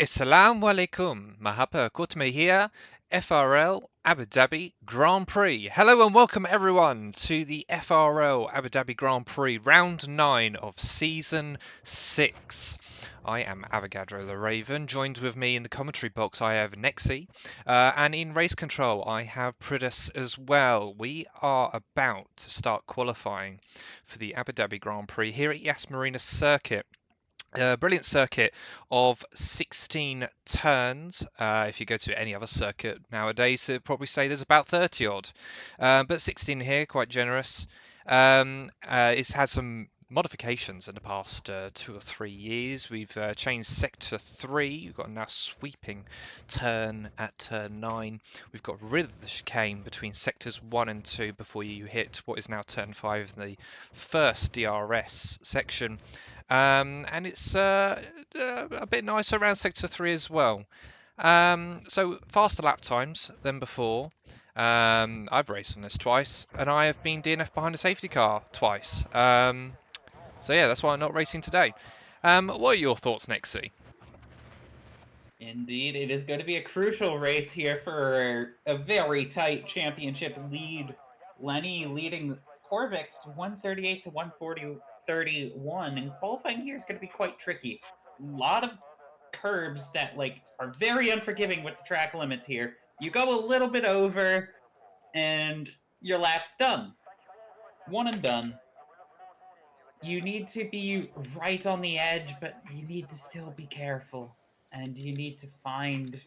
Assalamu alaikum, Mahapa Kutme here, FRL Abu Dhabi Grand Prix. Hello and welcome everyone to the FRL Abu Dhabi Grand Prix round 9 of season 6. I am Avogadro the Raven. Joined with me in the commentary box I have Nexi, and in race control I have Pridus as well. We are about to start qualifying for the Abu Dhabi Grand Prix here at Yas Marina Circuit. Brilliant circuit of 16 turns. If you go to any other circuit nowadays, it'd probably say there's about 30 odd. But 16 here, quite generous. It's had some modifications in the past 2 or 3 years. We've changed sector 3. We've got a now sweeping turn at turn 9. We've got rid of the chicane between sectors 1 and 2 before you hit what is now turn 5 in the first DRS section. And it's a bit nicer around sector 3 as well. So faster lap times than before. I've raced on this twice, and I have been DNF behind a safety car twice. So yeah, that's why I'm not racing today. What are your thoughts, Nexi? Indeed, it is going to be a crucial race here for a very tight championship lead. Lenny leading Corvix 138 to 140-31, and qualifying here is going to be quite tricky. A lot of curbs that are very unforgiving with the track limits here. You go a little bit over, and your lap's done. One and done. You need to be right on the edge, but you need to still be careful. And you need to find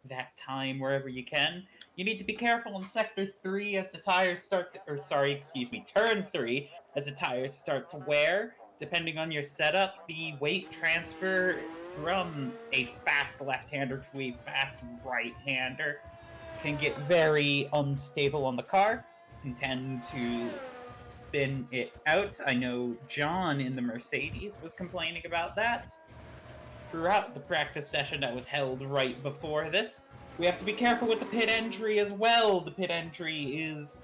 that time wherever you can. You need to be careful in sector 3 as the tires start turn 3 as the tires start to wear. Depending on your setup, the weight transfer from a fast left-hander to a fast right-hander can get very unstable on the car, can tend to spin it out. I know John in the Mercedes was complaining about that throughout the practice session that was held right before this. We have to be careful with the pit entry as well. The pit entry is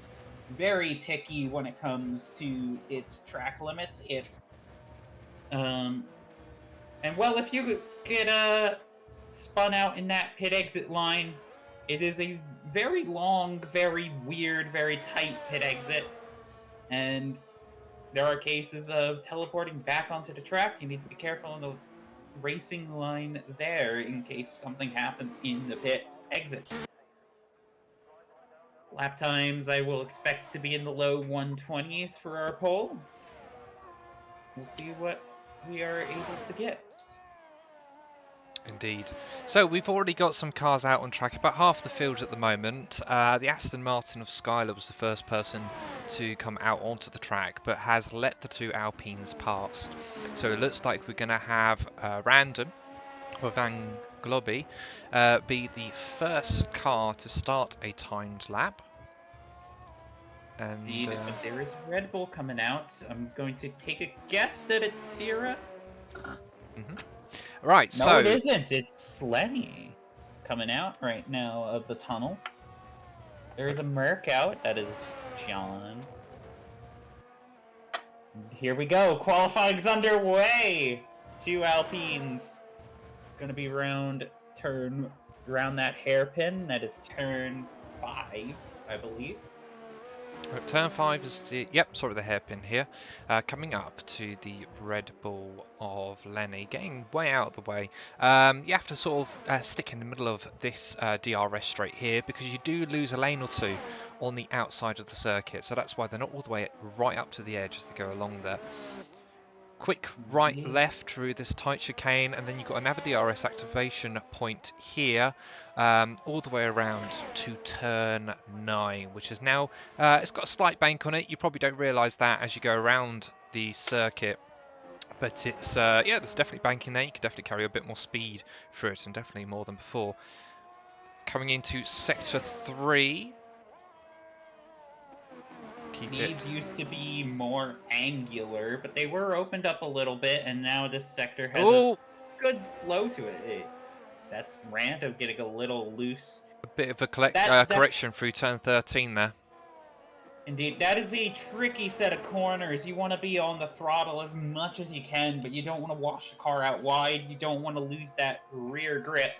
very picky when it comes to its track limits. And well, if you get spun out in that pit exit line, it is a very long, very weird, very tight pit exit. And there are cases of teleporting back onto the track. You need to be careful on the racing line there in case something happens in the pit exit. Lap times I will expect to be in the low 120s for our pole. We'll see what we are able to get. Indeed. So we've already got some cars out on track, about half the field at the moment. The Aston Martin of Skyler was the first person to come out onto the track, but has let the 2 Alpines past. So it looks like we're going to have Random or Van Globby be the first car to start a timed lap. And Indeed, but there is Red Bull coming out. I'm going to take a guess that it's Sierra. Right, no, so it isn't. It's Lenny coming out right now of the tunnel. There is a Merc out. That is John. Here we go. Qualifying's underway. 2 Alpines. Gonna be around that hairpin. That is turn 5, I believe. Turn 5 is the the hairpin here, coming up to the Red Bull of Lenny, getting way out of the way. You have to sort of stick in the middle of this DRS straight here because you do lose a lane or 2 on the outside of the circuit, so that's why they're not all the way right up to the edge as they go along there. Quick right left through this tight chicane, and then you've got another DRS activation point here, all the way around to turn 9, which is now it's got a slight bank on it. You probably don't realise that as you go around the circuit, but it's yeah, there's definitely banking there. You can definitely carry a bit more speed through it, and definitely more than before. Coming into sector 3. These used to be more angular, but they were opened up a little bit, and now this sector has a good flow to it. That's random getting a little loose. A bit of a correction through turn 13 there. Indeed, that is a tricky set of corners. You want to be on the throttle as much as you can, but you don't want to wash the car out wide. You don't want to lose that rear grip.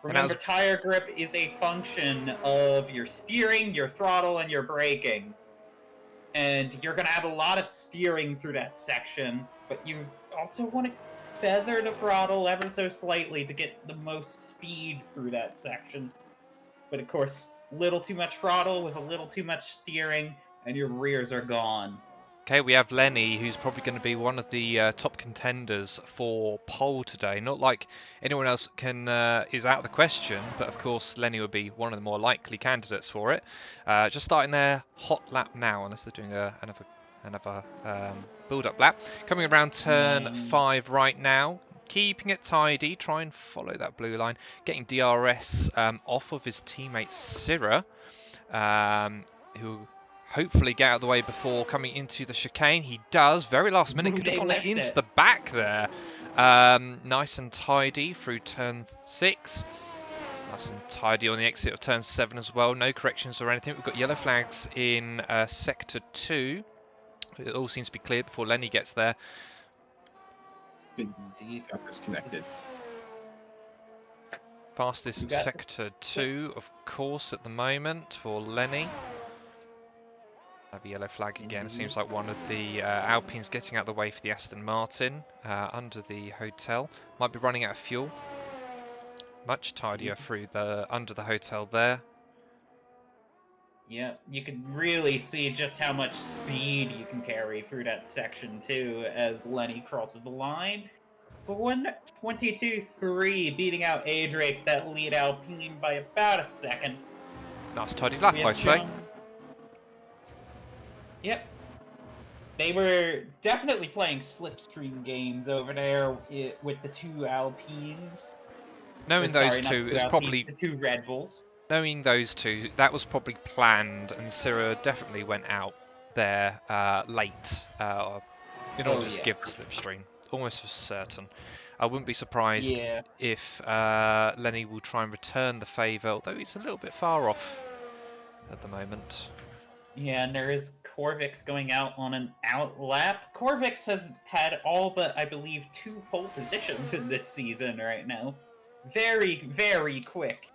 Remember, tire grip is a function of your steering, your throttle, and your braking. And you're going to have a lot of steering through that section, but you also want to feather the throttle ever so slightly to get the most speed through that section. But of course, little too much throttle with a little too much steering, and your rears are gone. Okay, we have Lenny, who's probably going to be one of the top contenders for pole today. Not like anyone else is out of the question, but of course Lenny would be one of the more likely candidates for it. Just starting their hot lap now, unless they're doing another build-up lap. Coming around turn 5 right now. Keeping it tidy, try and follow that blue line. Getting DRS off of his teammate Syrah, who hopefully get out of the way before coming into the chicane. He does, very last minute, could have gone into the back there. Nice and tidy through turn 6. Nice and tidy on the exit of turn 7 as well. No corrections or anything. We've got yellow flags in sector 2. It all seems to be cleared before Lenny gets there. Indeed, got disconnected. Fastest sector 2, of course, at the moment for Lenny. The yellow flag again. It seems like one of the Alpines getting out of the way for the Aston Martin under the hotel. Might be running out of fuel. Much tidier through the under the hotel there. Yeah, you can really see just how much speed you can carry through that section too as Lenny crosses the line. But 1:22.3, beating out Adric, that lead Alpine by about a second. Nice tidy lap, I say. Yep. They were definitely playing slipstream games over there with the two Alpines. Knowing those two, it's probably the two Red Bulls. Knowing those two, that was probably planned, and Syrah definitely went out there late in order to give the slipstream, almost for certain. I wouldn't be surprised if Lenny will try and return the favour, although he's a little bit far off at the moment. Yeah, and there is Corvix going out on an out lap. Corvix has had all but, I believe, 2 pole positions in this season right now. Very, very quick.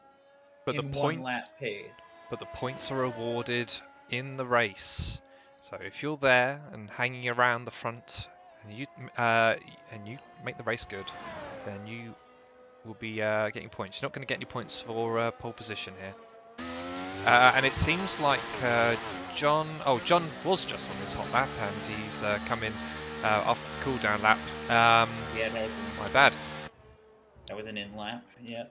But in one lap pace. But the points are awarded in the race. So if you're there and hanging around the front, and you make the race good, then you will be getting points. You're not going to get any points for pole position here. And it seems like John was just on this hot lap, and he's come in after the cool down lap. Yeah, no, my bad. That was an in lap. Yeah.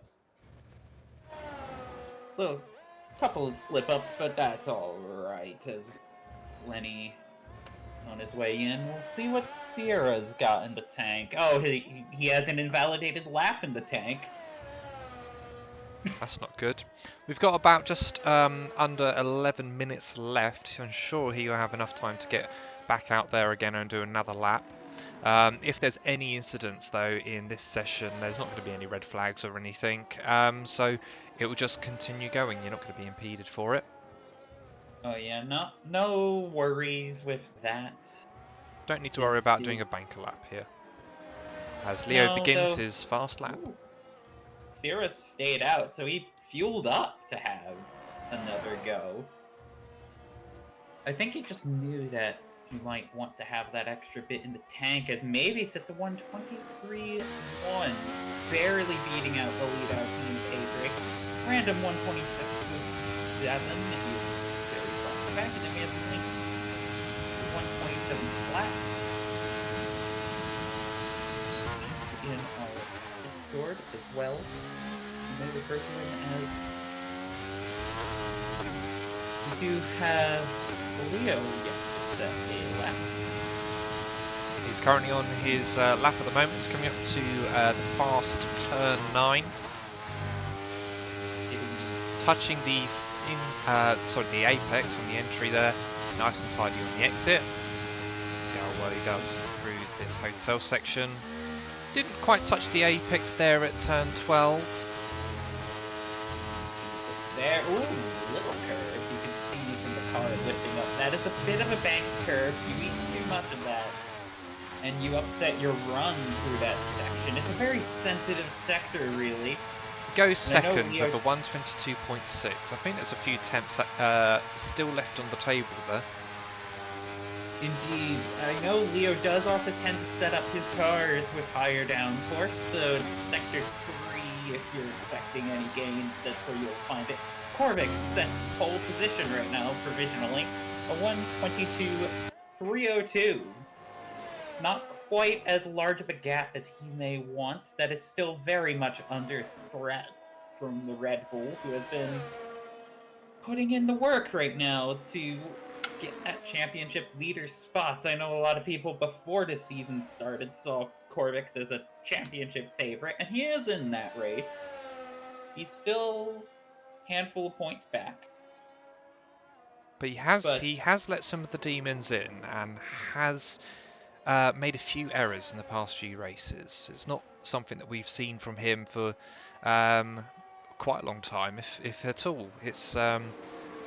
Little couple of slip-ups, but that's all right. As Lenny on his way in, we'll see what Sierra's got in the tank. Oh, he has an invalidated lap in the tank. That's not good. We've got about just under 11 minutes left. I'm sure he'll have enough time to get back out there again and do another lap. If there's any incidents though in this session, there's not going to be any red flags or anything, so it will just continue going. You're not going to be impeded for it. Oh yeah, no worries with that. Don't need to worry about doing a banker lap here, as Leo begins his fast lap. Sierra stayed out, so he fueled up to have another go. I think he just knew that he might want to have that extra bit in the tank, as maybe sits a 1:23.1, barely beating out the lead Alpine Adric. Random 1:26.7 is very far back, and then we have Lynx 1:27 flat. In our Discord as well, you may refer to him as. We do have Leo yet to set a lap. He's currently on his lap at the moment. He's coming up to the fast turn 9. He's touching the the apex on the entry there. Nice and tidy on the exit. See how well he does through this hotel section. Didn't quite touch the apex there at turn 12. There, ooh, little curve. You can see from the car lifting up. That is a bit of a banked curve. You eat too much of that, and you upset your run through that section. It's a very sensitive sector, really. Goes second with a 122.6. I think there's a few temps still left on the table there. Indeed. I know Leo does also tend to set up his cars with higher downforce, so sector 3, if you're expecting any gains, that's where you'll find it. Corvix sets pole position right now, provisionally, a 122.302. Not quite as large of a gap as he may want. That is still very much under threat from the Red Bull, who has been putting in the work right now to get that championship leader spots. I know a lot of people before the season started saw Corvix as a championship favorite, and he is in that race. He's still a handful of points back. But he has let some of the demons in and has made a few errors in the past few races. It's not something that we've seen from him for quite a long time, if at all. It's a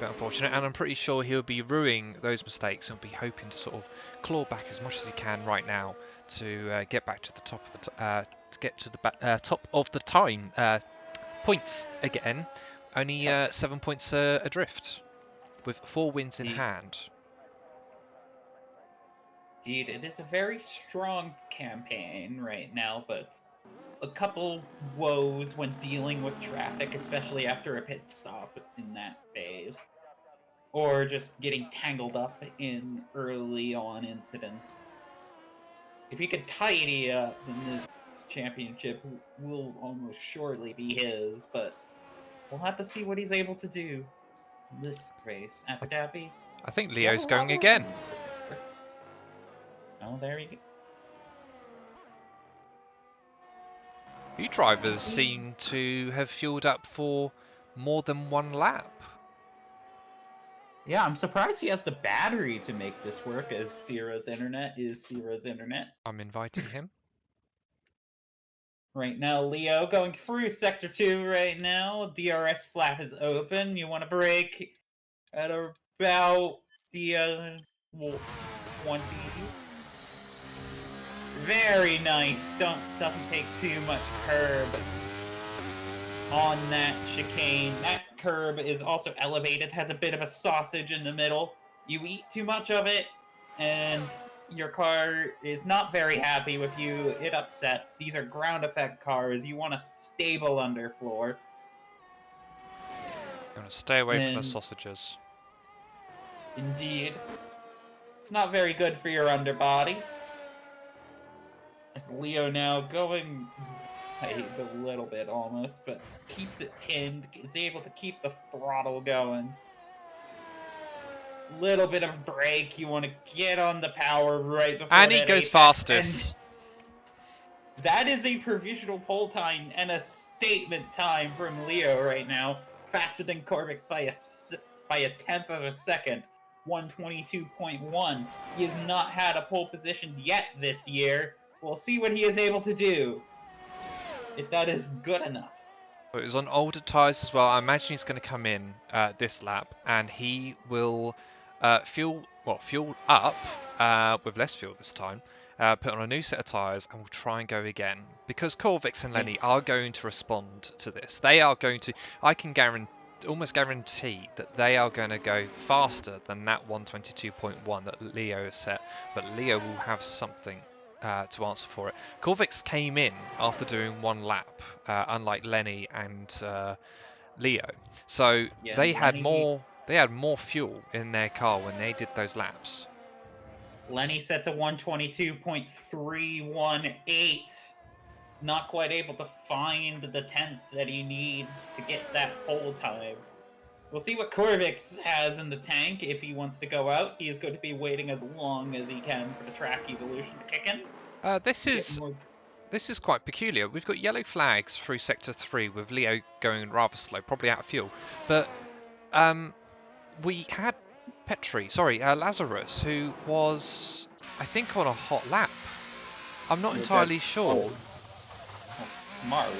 bit unfortunate, and I'm pretty sure he'll be ruining those mistakes and be hoping to sort of claw back as much as he can right now to get back to the top of the top of the time points again. Only 7 points adrift, with 4 wins in hand. Indeed, it is a very strong campaign right now, but a couple woes when dealing with traffic, especially after a pit stop in that phase. Or just getting tangled up in early on incidents. If he could tidy up, then this championship will almost surely be his, but we'll have to see what he's able to do in this race. Abu Dhabi. I think Leo's going again. Oh, there you go. You drivers seem to have fueled up for more than one lap. Yeah, I'm surprised he has the battery to make this work, as Sierra's internet is Sierra's internet. I'm inviting him. Right now, Leo going through Sector 2 right now. DRS flap is open. You want to brake at about the 20s. Very nice. Doesn't take too much curb on that chicane. That curb is also elevated, has a bit of a sausage in the middle. You eat too much of it, and your car is not very happy with you. It upsets. These are ground effect cars. You want a stable underfloor. You want to stay away from the sausages. Indeed. It's not very good for your underbody. It's Leo now going a little bit almost, but keeps it pinned, is able to keep the throttle going. Little bit of brake, you want to get on the power right before and he goes fastest. That is a provisional pole time and a statement time from Leo right now. Faster than Corvix by a tenth of a second. 122.1. He has not had a pole position yet this year. We'll see what he is able to do. If that is good enough. It was on older tyres as well. I imagine he's going to come in this lap, and he will fuel up with less fuel this time. Put on a new set of tyres, and we'll try and go again. Because Corvix and Lenny are going to respond to this. They are going to. I can almost guarantee that they are going to go faster than that 122.1 that Leo has set. But Leo will have something to answer for it. Corvix came in after doing one lap, unlike Lenny and Leo. So yeah, they had more fuel in their car when they did those laps. Lenny sets a 122.318. Not quite able to find the 10th that he needs to get that pole time. We'll see what Corvix has in the tank if he wants to go out. He is going to be waiting as long as he can for the track evolution to kick in. This is quite peculiar. We've got yellow flags through Sector 3 with Leo going rather slow, probably out of fuel. But we had Lazarus, who was, I think, on a hot lap. I'm not entirely sure. Kamaru,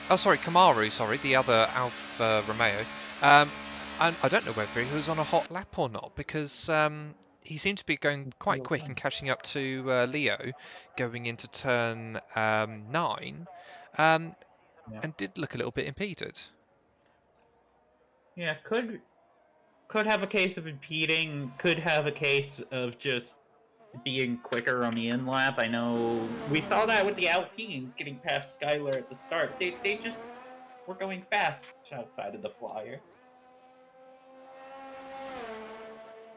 Oh, sorry, Kamaru, the other Alfa Romeo. And I don't know whether he was on a hot lap or not because he seemed to be going quite quick and catching up to Leo going into turn 9 Yeah. and did look a little bit impeded. Yeah, could have a case of impeding, could have a case of just being quicker on the in lap. I know we saw that with the Alpines getting past Skylar at the start. They just were going fast outside of the Flyers.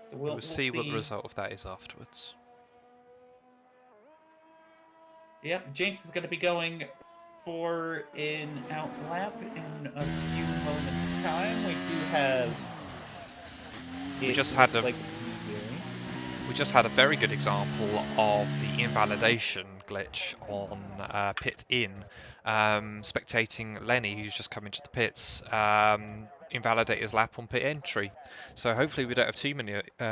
So We'll we'll see what the see. result of that is afterwards. Yep, Jinx is going to be going for an out lap in a few moments' time. We do have. We just had a like we just had a very good example of the invalidation glitch on pit in. Spectating Lenny, who's just come into the pits, invalidate his lap on pit entry. So hopefully we don't have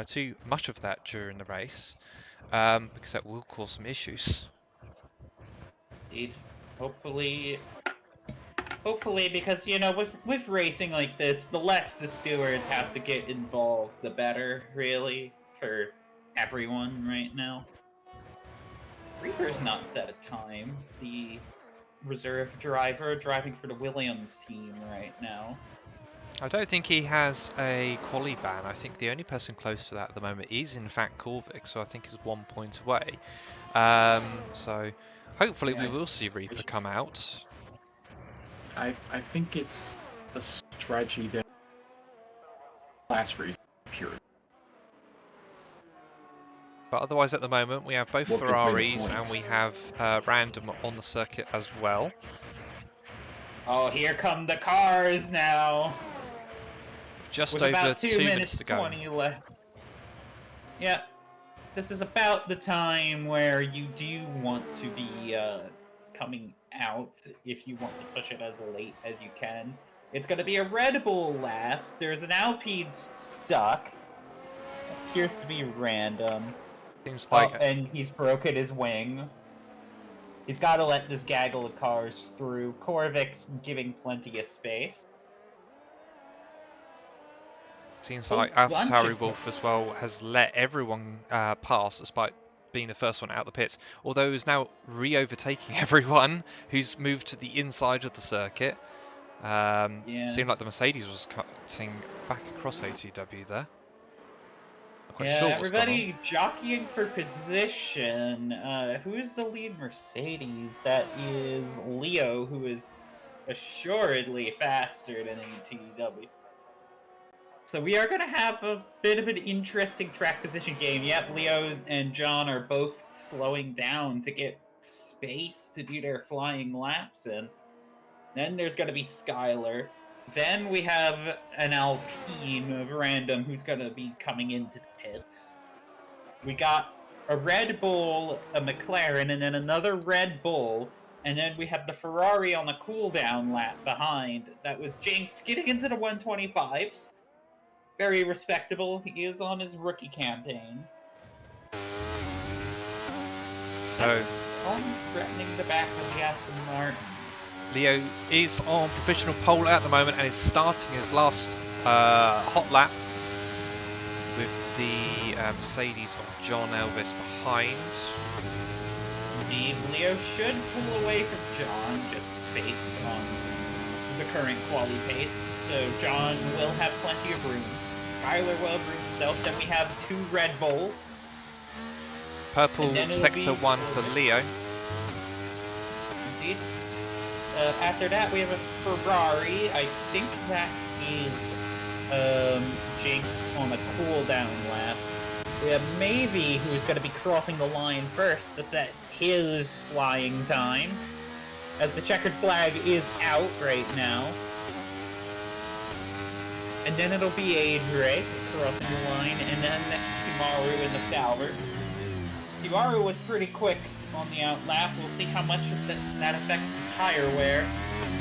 too much of that during the race, because that will cause some issues. Indeed. Hopefully, because with racing like this, the less the stewards have to get involved, the better, really, for everyone right now. Reaper's not set a time. The reserve driver driving for the Williams team right now. I don't think he has a quali ban. I think the only person close to that at the moment is in fact Corvic, so I think he's 1 point away. So hopefully we will see Reaper come out. I think it's a strategy that last race pure. But otherwise at the moment we have both Ferraris and we have Random on the circuit as well. Oh, here come the cars now. Just with over about 2 minutes to go. 20 left. Yeah, this is about the time where you do want to be coming out if you want to push it as late as you can. It's going to be a Red Bull last. There's an Alpine stuck. Appears to be Random. Seems like... and he's broken his wing. He's got to let this gaggle of cars through. Corvic's giving plenty of space. Seems like AlphaTauri Wolf as well has let everyone pass despite being the first one out the pits, although he's now re-overtaking everyone who's moved to the inside of the circuit. Seemed like the Mercedes was cutting back across ATW there. Yeah, everybody jockeying for position. Who is the lead Mercedes? That is Leo, who is assuredly faster than ATW. So we are going to have a bit of an interesting track position game. Yep, Leo and John are both slowing down to get space to do their flying laps in. Then there's going to be Skylar. Then we have an Alpine of Random who's going to be coming into the pits. We got a Red Bull, a McLaren, and then another Red Bull. And then we have the Ferrari on the cooldown lap behind. That was Jinx getting into the 125s. Very respectable. He is on his rookie campaign. So, almost threatening the back of the Aston Martin. Leo is on provisional pole at the moment and is starting his last hot lap with the Mercedes of John Elvis behind. Indeed, Leo should pull away from John just based on the current quality pace. So John will have plenty of room. Skylar will have room himself. Then we have 2 Red Bulls. Purple Sector 1 for Leo. Indeed. After that, we have a Ferrari. I think that is Jinx on a cooldown lap. We have Maybe, who is going to be crossing the line first to set his flying time, as the checkered flag is out right now. And then it'll be Adric crossing the line, and then Timaru in the Salver. Timaru was pretty quick on the out lap. We'll see how much of that affects the tire wear.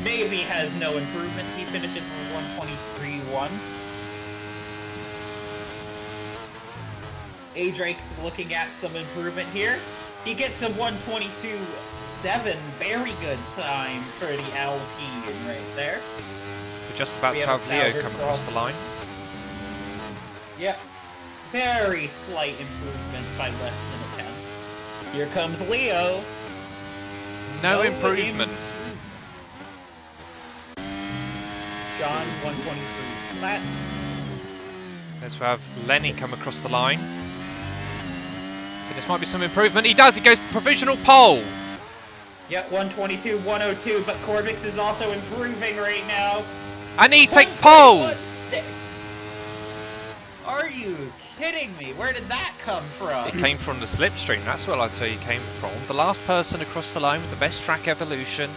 Maybe has no improvement. He finishes with 123.1. Adric's looking at some improvement here. He gets a 122.7. Very good time for the Alpine right there. We're just about to have Leo come across the line. Yep. Very slight improvement by less than a tenth. Here comes Leo. No improvement. John 123 flat. Let's have Lenny come across the line. This might be some improvement. He does. He goes provisional pole. Yep, 122, 102, but Corvix is also improving right now. And he takes pole. Are you kidding me? Where did that come from? It came from the slipstream. That's where I'd say it came from. The last person across the line with the best track evolution.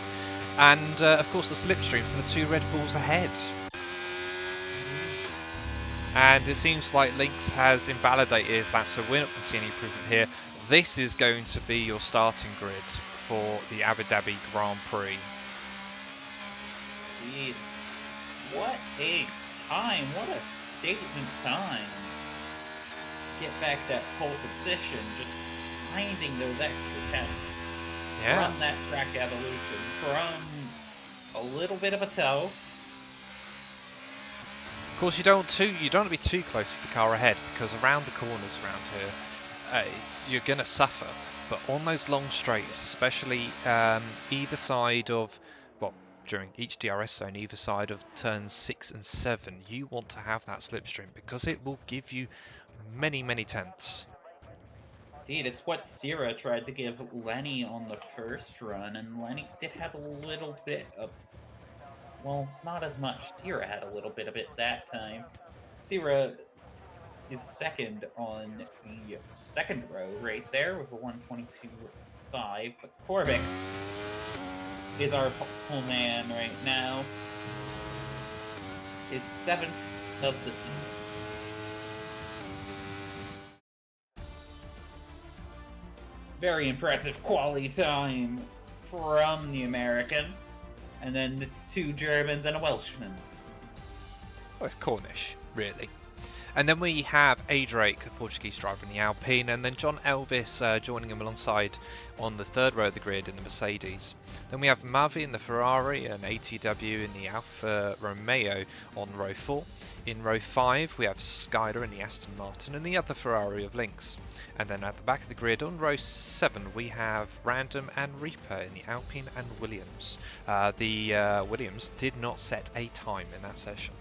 And, of course, the slipstream for the 2 Red Bulls ahead. And it seems like Lynx has invalidated his lap, so we're not going to see any improvement here. This is going to be your starting grid for the Abu Dhabi Grand Prix. Indeed. What a time. What a statement time. Get back that pole position, just finding those extra tenths. Yeah. From that track evolution, from a little bit of a toe. Of course, you don't want to be too close to the car ahead, because around the corners around here, you're going to suffer. But on those long straights, especially either side of, well, during each DRS zone, either side of turns 6 and 7, you want to have that slipstream because it will give you many, many tenths. Indeed, it's what Sierra tried to give Lenny on the first run, and Lenny did have a little bit of, well, not as much. Sierra had a little bit of it that time. Sierra is second on the second row right there with a 122.5, but Corvix is our pole man right now. His 7th of the season. Very impressive quality time from the American. And then it's 2 Germans and a Welshman. Well, it's Cornish, really. And then we have A. Drake, the Portuguese driver in the Alpine, and then John Elvis joining him alongside on the 3rd row of the grid in the Mercedes. Then we have Mavi in the Ferrari and ATW in the Alfa Romeo on row 4. In row 5 we have Skyler in the Aston Martin and the other Ferrari of Lynx. And then at the back of the grid on row 7 we have Random and Reaper in the Alpine and Williams. The Williams did not set a time in that session.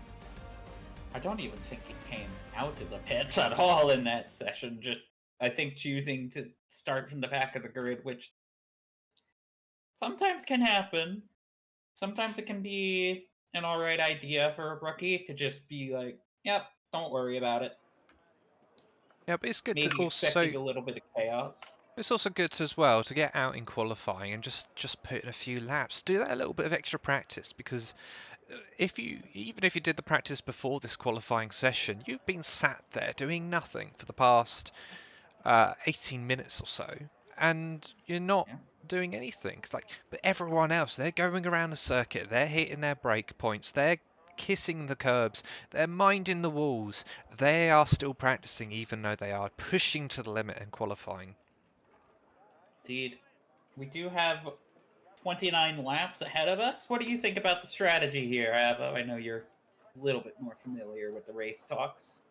I don't even think he came out of the pits at all in that session. Just, I think, choosing to start from the back of the grid, which sometimes can happen. Sometimes it can be an alright idea for a rookie to just be like, yep, don't worry about it. Yeah, but it's good Maybe to expecting a little bit of chaos. It's also good as well to get out in qualifying and just put in a few laps. Do that a little bit of extra practice, because even if you did the practice before this qualifying session, you've been sat there doing nothing for the past 18 minutes or so, and you're not doing anything. But everyone else, they're going around the circuit, they're hitting their break points, they're kissing the curbs, they're minding the walls. They are still practicing, even though they are pushing to the limit and qualifying. Indeed. We do have 29 laps ahead of us. What do you think about the strategy here, Avo? I know you're a little bit more familiar with the race talks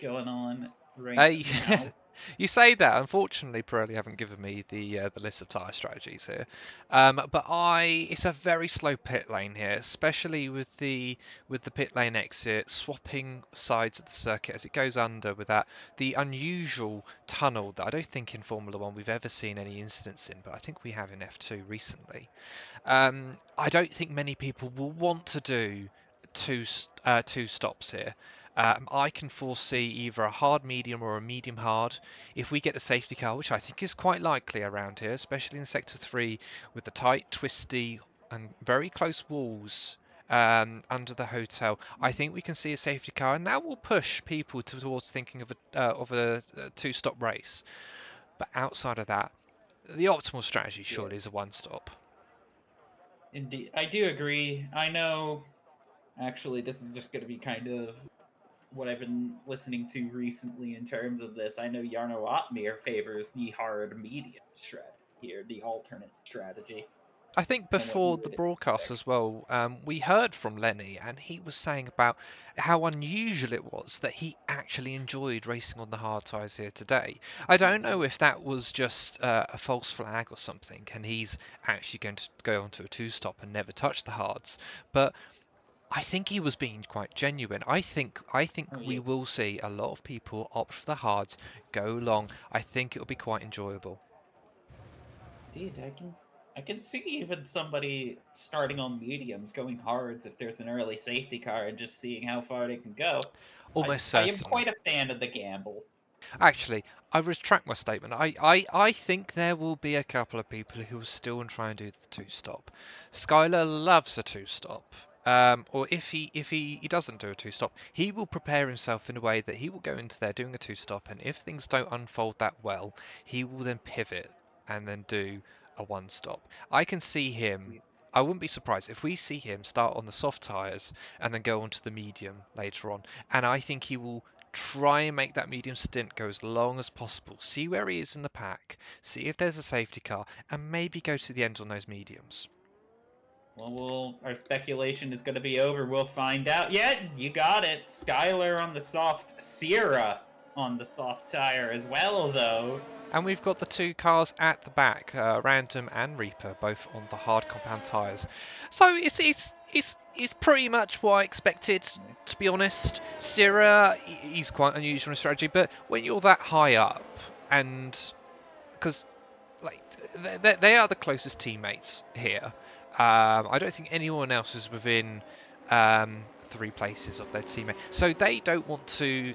going on right now. You say that. Unfortunately, Pirelli haven't given me the list of tyre strategies here. But it's a very slow pit lane here, especially with the pit lane exit, swapping sides of the circuit as it goes under with the unusual tunnel that I don't think in Formula One we've ever seen any incidents in, but I think we have in F2 recently. I don't think many people will want to do two stops here. I can foresee either a hard medium or a medium hard. If we get the safety car, which I think is quite likely around here, especially in sector 3 with the tight, twisty and very close walls under the hotel, I think we can see a safety car, and that will push people towards thinking of a 2-stop race. But outside of that, the optimal strategy surely is a 1-stop. Indeed, I do agree. I know, actually, this is just going to be kind of what I've been listening to recently in terms of this. I know Jarno Ottmere favors the hard medium strategy here, the alternate strategy. I think than what you before the would broadcast expect. as well, we heard from Lenny, and he was saying about how unusual it was that he actually enjoyed racing on the hard tyres here today. I don't know if that was just a false flag or something, and he's actually going to go onto a two-stop and never touch the hards. But I think he was being quite genuine. I think Oh we yeah, will see a lot of people opt for the hards, go long. I think it will be quite enjoyable. indeed, I can see even somebody starting on mediums going hards if there's an early safety car and just seeing how far they can go. I Almost I am certainly. quite a fan of the gamble. Actually, I retract my statement. I think there will be a couple of people who will still try and do the two-stop. Skylar loves a two-stop. Or if he doesn't do a two-stop, he will prepare himself in a way that he will go into there doing a two-stop, and if things don't unfold that well, he will then pivot and then do a one-stop. I can see him. I wouldn't be surprised if we see him start on the soft tyres and then go onto the medium later on. And I think he will try and make that medium stint go as long as possible. See where he is in the pack, see if there's a safety car, and maybe go to the end on those mediums. Well, our speculation is going to be over. We'll find out. Yeah, you got it. Skylar on the soft, Sierra on the soft tire as well, though. And we've got the two cars at the back, Random and Reaper, both on the hard compound tyres. So it's pretty much what I expected, to be honest. Sierra, he's quite unusual in strategy, but when you're that high up, and because like they are the closest teammates here. I don't think anyone else is within 3 places of their teammate, so they don't want to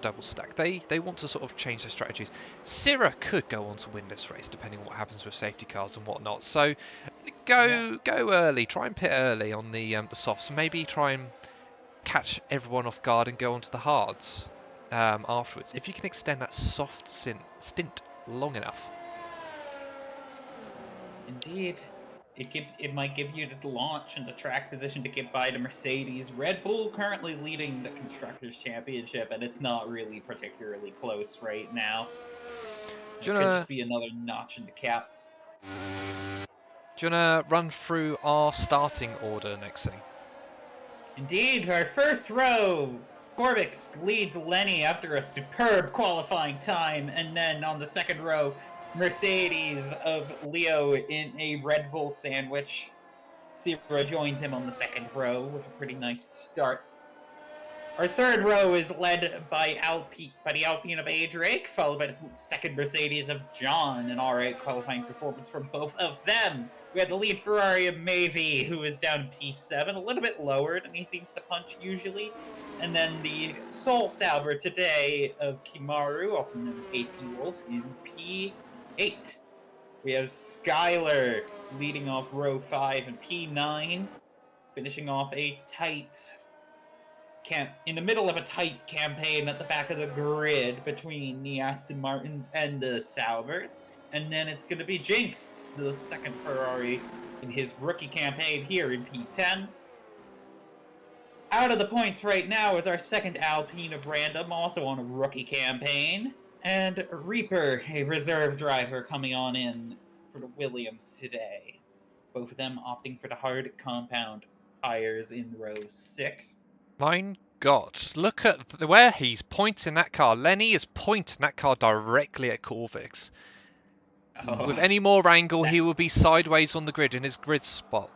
double stack. They want to sort of change their strategies. Syrah could go on to win this race depending on what happens with safety cars and whatnot. So Yeah. go early, try and pit early on the softs, maybe try and catch everyone off guard and go onto the hards afterwards. If you can extend that soft stint long enough. Indeed. It might give you the launch and the track position to get by the Mercedes. Red Bull currently leading the Constructors' Championship, and it's not really particularly close right now. Do It you could wanna just be another notch in the cap. run through our starting order next thing? Indeed, our first row, Corvix leads Lenny after a superb qualifying time, and then on the second row, Mercedes of Leo in a Red Bull sandwich. Sierra joins him on the second row with a pretty nice start. Our third row is led by the Alpine of A. Drake, followed by the second Mercedes of John, an alright qualifying performance from both of them. We had the lead Ferrari of Mavie, who is down in P7, a little bit lower than he seems to punch usually. And then the Soul Salver today of Kimaru, also known as AT Wolf, in P8. We have Skylar leading off row 5 and P9, finishing off a tight in the middle of a tight campaign at the back of the grid between the Aston Martins and the Saubers. And then it's going to be Jinx, the second Ferrari in his rookie campaign here in P10. Out of the points right now is our second Alpine of Random, also on a rookie campaign. And Reaper, a reserve driver, coming on in for the Williams today. Both of them opting for the hard compound tires in row 6. Mein God, look at where he's pointing that car. Lenny is pointing that car directly at Corvix. With any more angle, he will be sideways on the grid in his grid spot.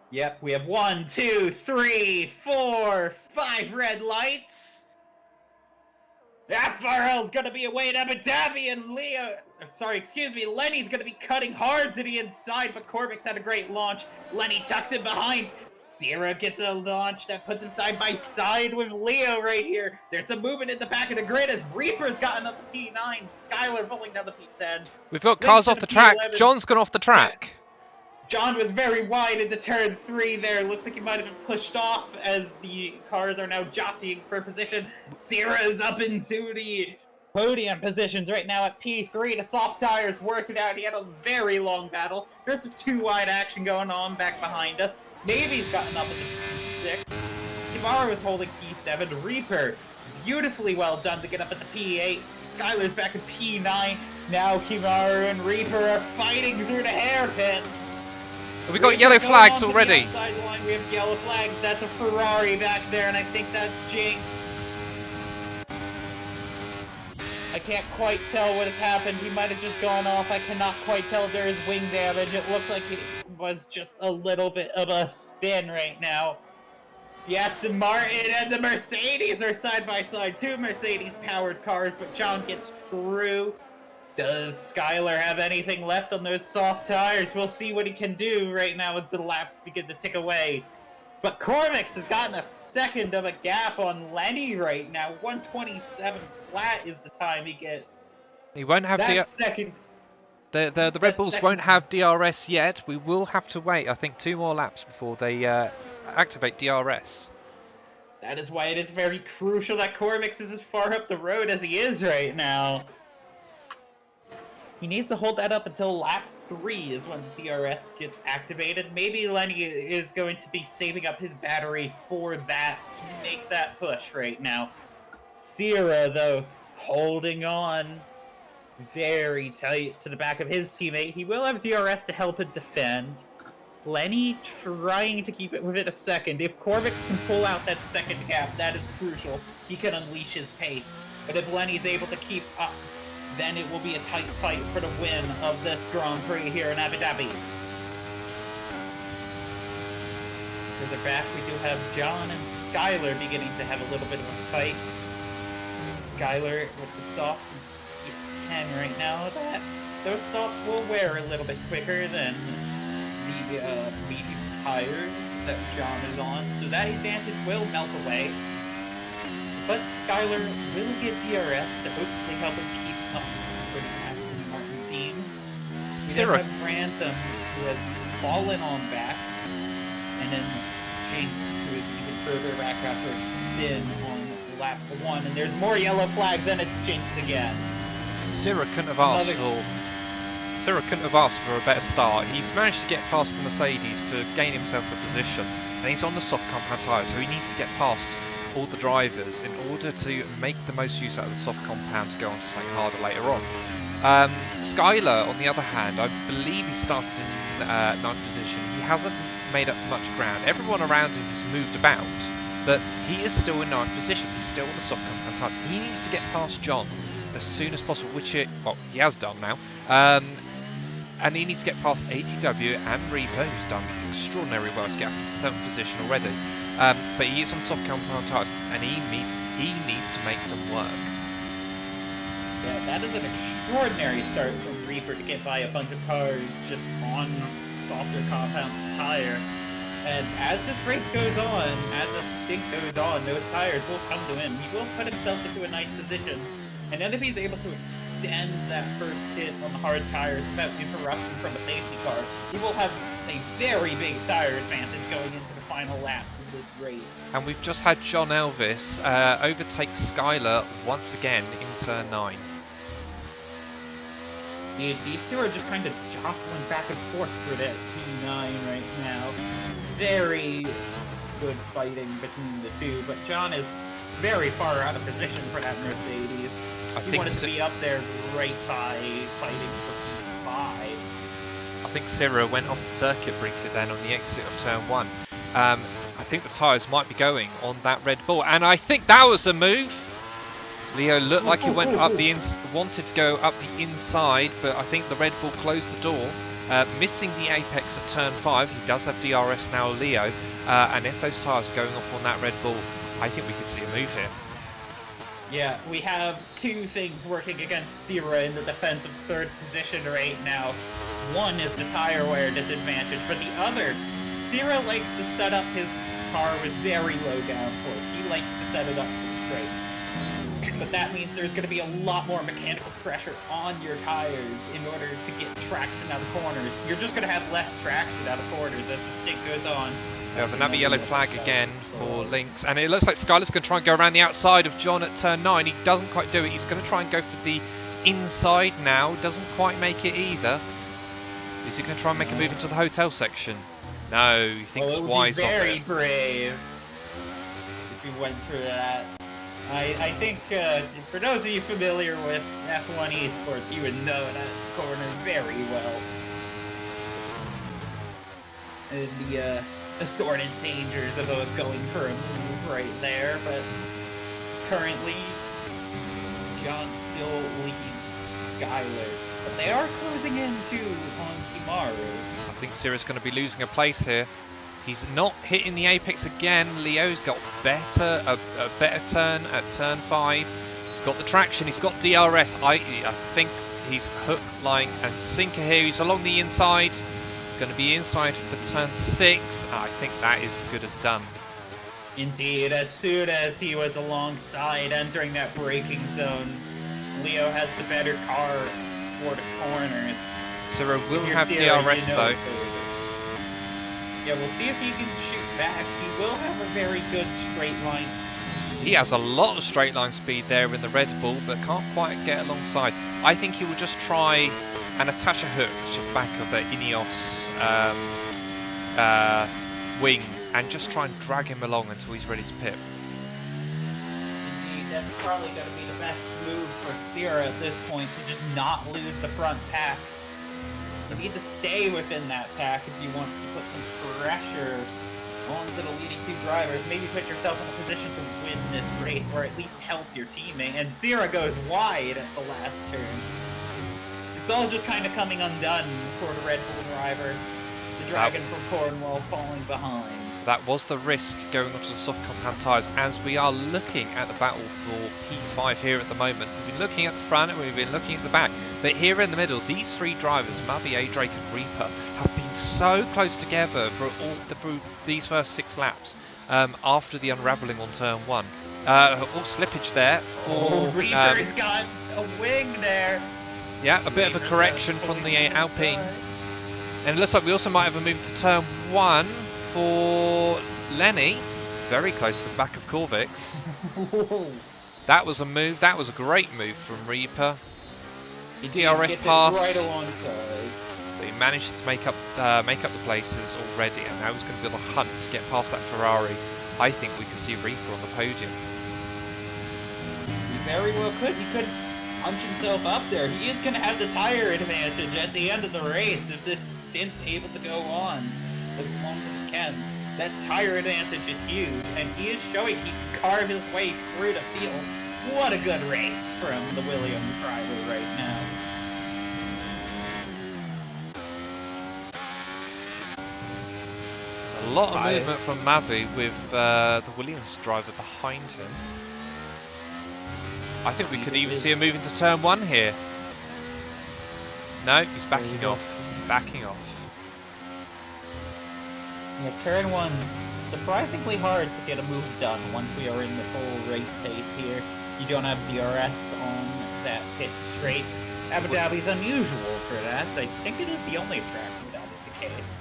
Yep, we have 1, 2, 3, 4, 5 red lights. FRL's gonna be away in Abu Dhabi, and Lenny's gonna be cutting hard to the inside, but Corvix had a great launch. Lenny tucks it behind. Sierra gets a launch that puts him side by side with Leo right here. There's some movement in the back of the grid as Reaper's gotten up to P9. Skylar pulling down the P10. We've got cars off the track. P11. John's gone off the track. John was very wide into turn 3 there. Looks like he might have been pushed off as the cars are now jockeying for position. Sierra is up into the podium positions right now at P3. The soft tires working out. He had a very long battle. There's some too wide action going on back behind us. Navy's gotten up into P6. Kimaru is holding P7. Reaper, beautifully well done to get up at the P8. Skylar's back at P9. Now Kimaru and Reaper are fighting through the hairpin. We got Reefer yellow going flags onto the already. outside line. We have yellow flags. That's a Ferrari back there, and I think that's Jinx. I can't quite tell what has happened. He might have just gone off. I cannot quite tell if there is wing damage. It looked like it was just a little bit of a spin right now. The Aston Martin and the Mercedes are side by side. Two Mercedes-powered cars, but John gets through. Does Skylar have anything left on those soft tires? We'll see what he can do right now as the laps begin to tick away. But Corvix has gotten a second of a gap on Lenny right now. 127 flat is the time he gets. He won't have That second. the Red Bulls won't have DRS yet. We will have to wait, I think, 2 more laps before they activate DRS. That is why it is very crucial that Corvix is as far up the road as he is right now. He needs to hold that up until lap 3 is when DRS gets activated. Maybe Lenny is going to be saving up his battery for that to make that push right now. Sierra, though, holding on very tight to the back of his teammate. He will have DRS to help him defend. Lenny trying to keep it within a second. If Corvix can pull out that second gap, that is crucial. He can unleash his pace. But if Lenny's able to keep up, then it will be a tight fight for the win of this Grand Prix here in Abu Dhabi. Further back, we do have John and Skylar beginning to have a little bit of a fight. Skylar with the soft 10 right now. Those softs will wear a little bit quicker than the medium tires that John is on, so that advantage will melt away. But Skylar will get DRS to hopefully help him keep up for the Aston Martin team. We then have Grantham, who has fallen on back, and then Jinx, who is even further back after a spin on lap 1, and there's more yellow flags, and it's Jinx again. Sierra couldn't have asked for a better start. He's managed to get past the Mercedes to gain himself a position, and he's on the soft compound tyre, so he needs to get past all the drivers in order to make the most use out of the soft compound to go on to something harder later on. Skylar, on the other hand, I believe he started in 9th position. He hasn't made up much ground. Everyone around him has moved about, but he is still in 9th position. He's still on the soft compound tyres. He needs to get past John as soon as possible, which he has done now. And he needs to get past ATW and Reaper, who's done extraordinarily well to get up into 7th position already. But he is on soft compound tyres, and he needs to make them work. Yeah, that is an extraordinary start from Reaper to get by a bunch of cars just on softer compound tire. And as this race goes on, as the stint goes on, those tires will come to him. He will put himself into a nice position. And then if he's able to extend that first hit on the hard tires without interruption from a safety car, he will have a very big tire advantage going into the final laps of this race. And we've just had John Elvis overtake Skylar once again in turn 9. These two are just kind of jostling back and forth for that P9 right now. Very good fighting between the two, but John is very far out of position for that Mercedes. He wanted to be up there right by fighting for P5. I think Sierra went off the circuit briefly then on the exit of turn 1. I think the tyres might be going on that Red Bull, and I think that was a move. Leo looked like he went up wanted to go up the inside, but I think the Red Bull closed the door, missing the apex at turn 5. He does have DRS now, Leo, and if those tyres are going off on that Red Bull, I think we could see a move here. Yeah, we have two things working against Sierra in the defensive 3rd position right now. One is the tire wear disadvantage, but the other, Sierra likes to set up his car with very low downforce. He likes to set it up for straights. But that means there's going to be a lot more mechanical pressure on your tires in order to get traction out of corners. You're just going to have less traction out of corners as the stint goes on. We have another yellow flag again for Lynx, and it looks like Skylar's going to try and go around the outside of John at turn 9. He doesn't quite do it. He's going to try and go for the inside now. Doesn't quite make it either. Is he going to try and make a move into the hotel section? No, he thinks wise of it. Very brave if he went through that. I think for those of you familiar with F1 esports, you would know that corner very well. and the assorted dangers of going for a move right there, but currently John still leads Skyler. But they are closing in too on Kimaru. I think Sira's going to be losing a place here. He's not hitting the apex again. Leo's got a better turn at turn 5. He's got the traction. He's got DRS. I think he's hook, line, and sinker here. He's along the inside. He's going to be inside for turn 6. I think that is as good as done. Indeed, as soon as he was alongside entering that braking zone, Leo has the better car for the corners. Sira will have DRS though. Yeah, we'll see if he can shoot back. He will have a very good straight line speed. He has a lot of straight line speed there in the Red Bull, but can't quite get alongside. I think he will just try and attach a hook to the back of the Ineos wing and just try and drag him along until he's ready to pit. Indeed, that's probably going to be the best move for Sierra at this point, to just not lose the front pack. You need to stay within that pack if you want to put some pressure onto the leading 2 drivers. Maybe put yourself in a position to win this race, or at least help your teammate. And Sierra goes wide at the last turn. It's all just kind of coming undone for the Red Bull driver. The Dragon from Cornwall falling behind. That was the risk going onto the soft compound tyres, as we are looking at the battle for P5 here at the moment. We've been looking at the front and we've been looking at the back, but here in the middle, these 3 drivers, Mavi, A-Drake and Reaper, have been so close together through these first 6 laps after the unravelling on turn 1. Slippage there for... Reaper's got a wing there. Yeah, a bit of a correction from the Alpine. And it looks like we also might have a move to turn 1 for Lenny, very close to the back of Corvix. That was a move. That was a great move from Reaper. DRS pass. Right alongside. But he managed to make up the places already, and now he's going to be on the hunt to get past that Ferrari. I think we could see Reaper on the podium. He very well could. He could punch himself up there. He is going to have the tire advantage at the end of the race if this stint's able to go on as long as it can. That tire advantage is huge, and he is showing he can carve his way through the field. What a good race from the Williams driver right now. There's a lot of movement from Mavi with the Williams driver behind him. I think we could even see him move into turn 1 here. No, he's backing off. He's backing off. Yeah, turn 1's surprisingly hard to get a move done once we are in the full race pace here. You don't have DRS on that pit straight. Abu Dhabi's unusual for that. I think it is the only track where that is the case.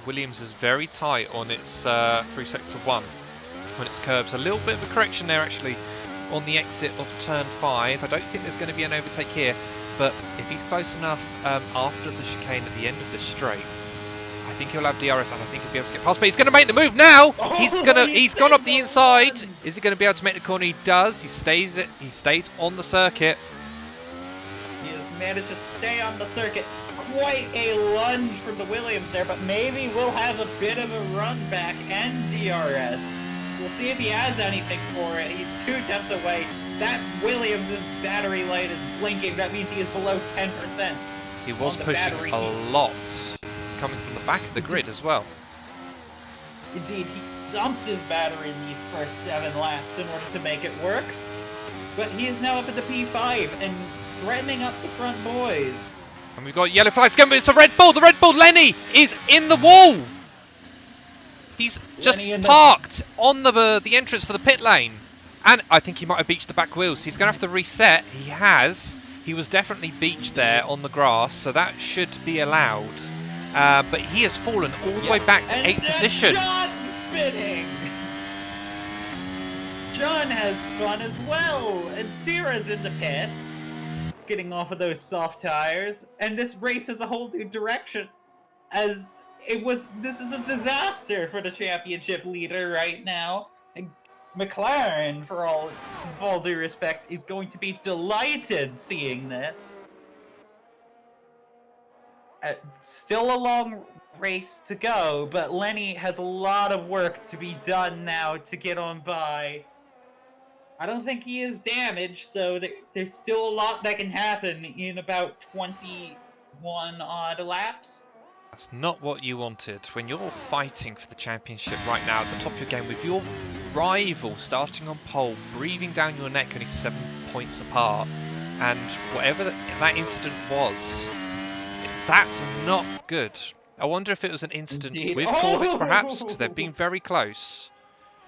Williams is very tight on its through sector 1 on its curbs. A little bit of a correction there actually on the exit of turn 5. I don't think there's going to be an overtake here, but if he's close enough after the chicane at the end of this straight, I think he'll have DRS and I think he'll be able to get past. But he's going to make the move now. Oh, he's gone up the inside. Is he going to be able to make the corner? He does. He stays on the circuit. He has managed to stay on the circuit. Quite a lunge from the Williams there, but maybe we'll have a bit of a run back and DRS. We'll see if he has anything for it. He's 2 tenths away. That Williams' battery light is blinking. That means he is below 10%. He was pushing a lot, coming from the back of the grid as well. Indeed, he dumped his battery in these first 7 laps in order to make it work. But he is now up at the P5 and threatening up the front boys. And we've got yellow flags coming. It's a Red Bull. The Red Bull. Lenny is in the wall. He's just parked on the entrance for the pit lane. And I think he might have beached the back wheels. He's going to have to reset. He has. He was definitely beached there on the grass, so that should be allowed. But he has fallen all the way back to 8th position. John spinning! John has spun as well, and Sierra's in the pits, getting off of those soft tires, and this race is a whole new direction, as this is a disaster for the championship leader right now. And McLaren, for all due respect, is going to be delighted seeing this. Still a long race to go, but Lenny has a lot of work to be done now to get on by. I don't think he is damaged, so there's still a lot that can happen in about 21 odd laps. That's not what you wanted. When you're fighting for the championship right now at the top of your game with your rival starting on pole, breathing down your neck only 7 points apart, and whatever that incident was, that's not good. I wonder if it was an incident Indeed. with Corvix perhaps, because they've been very close.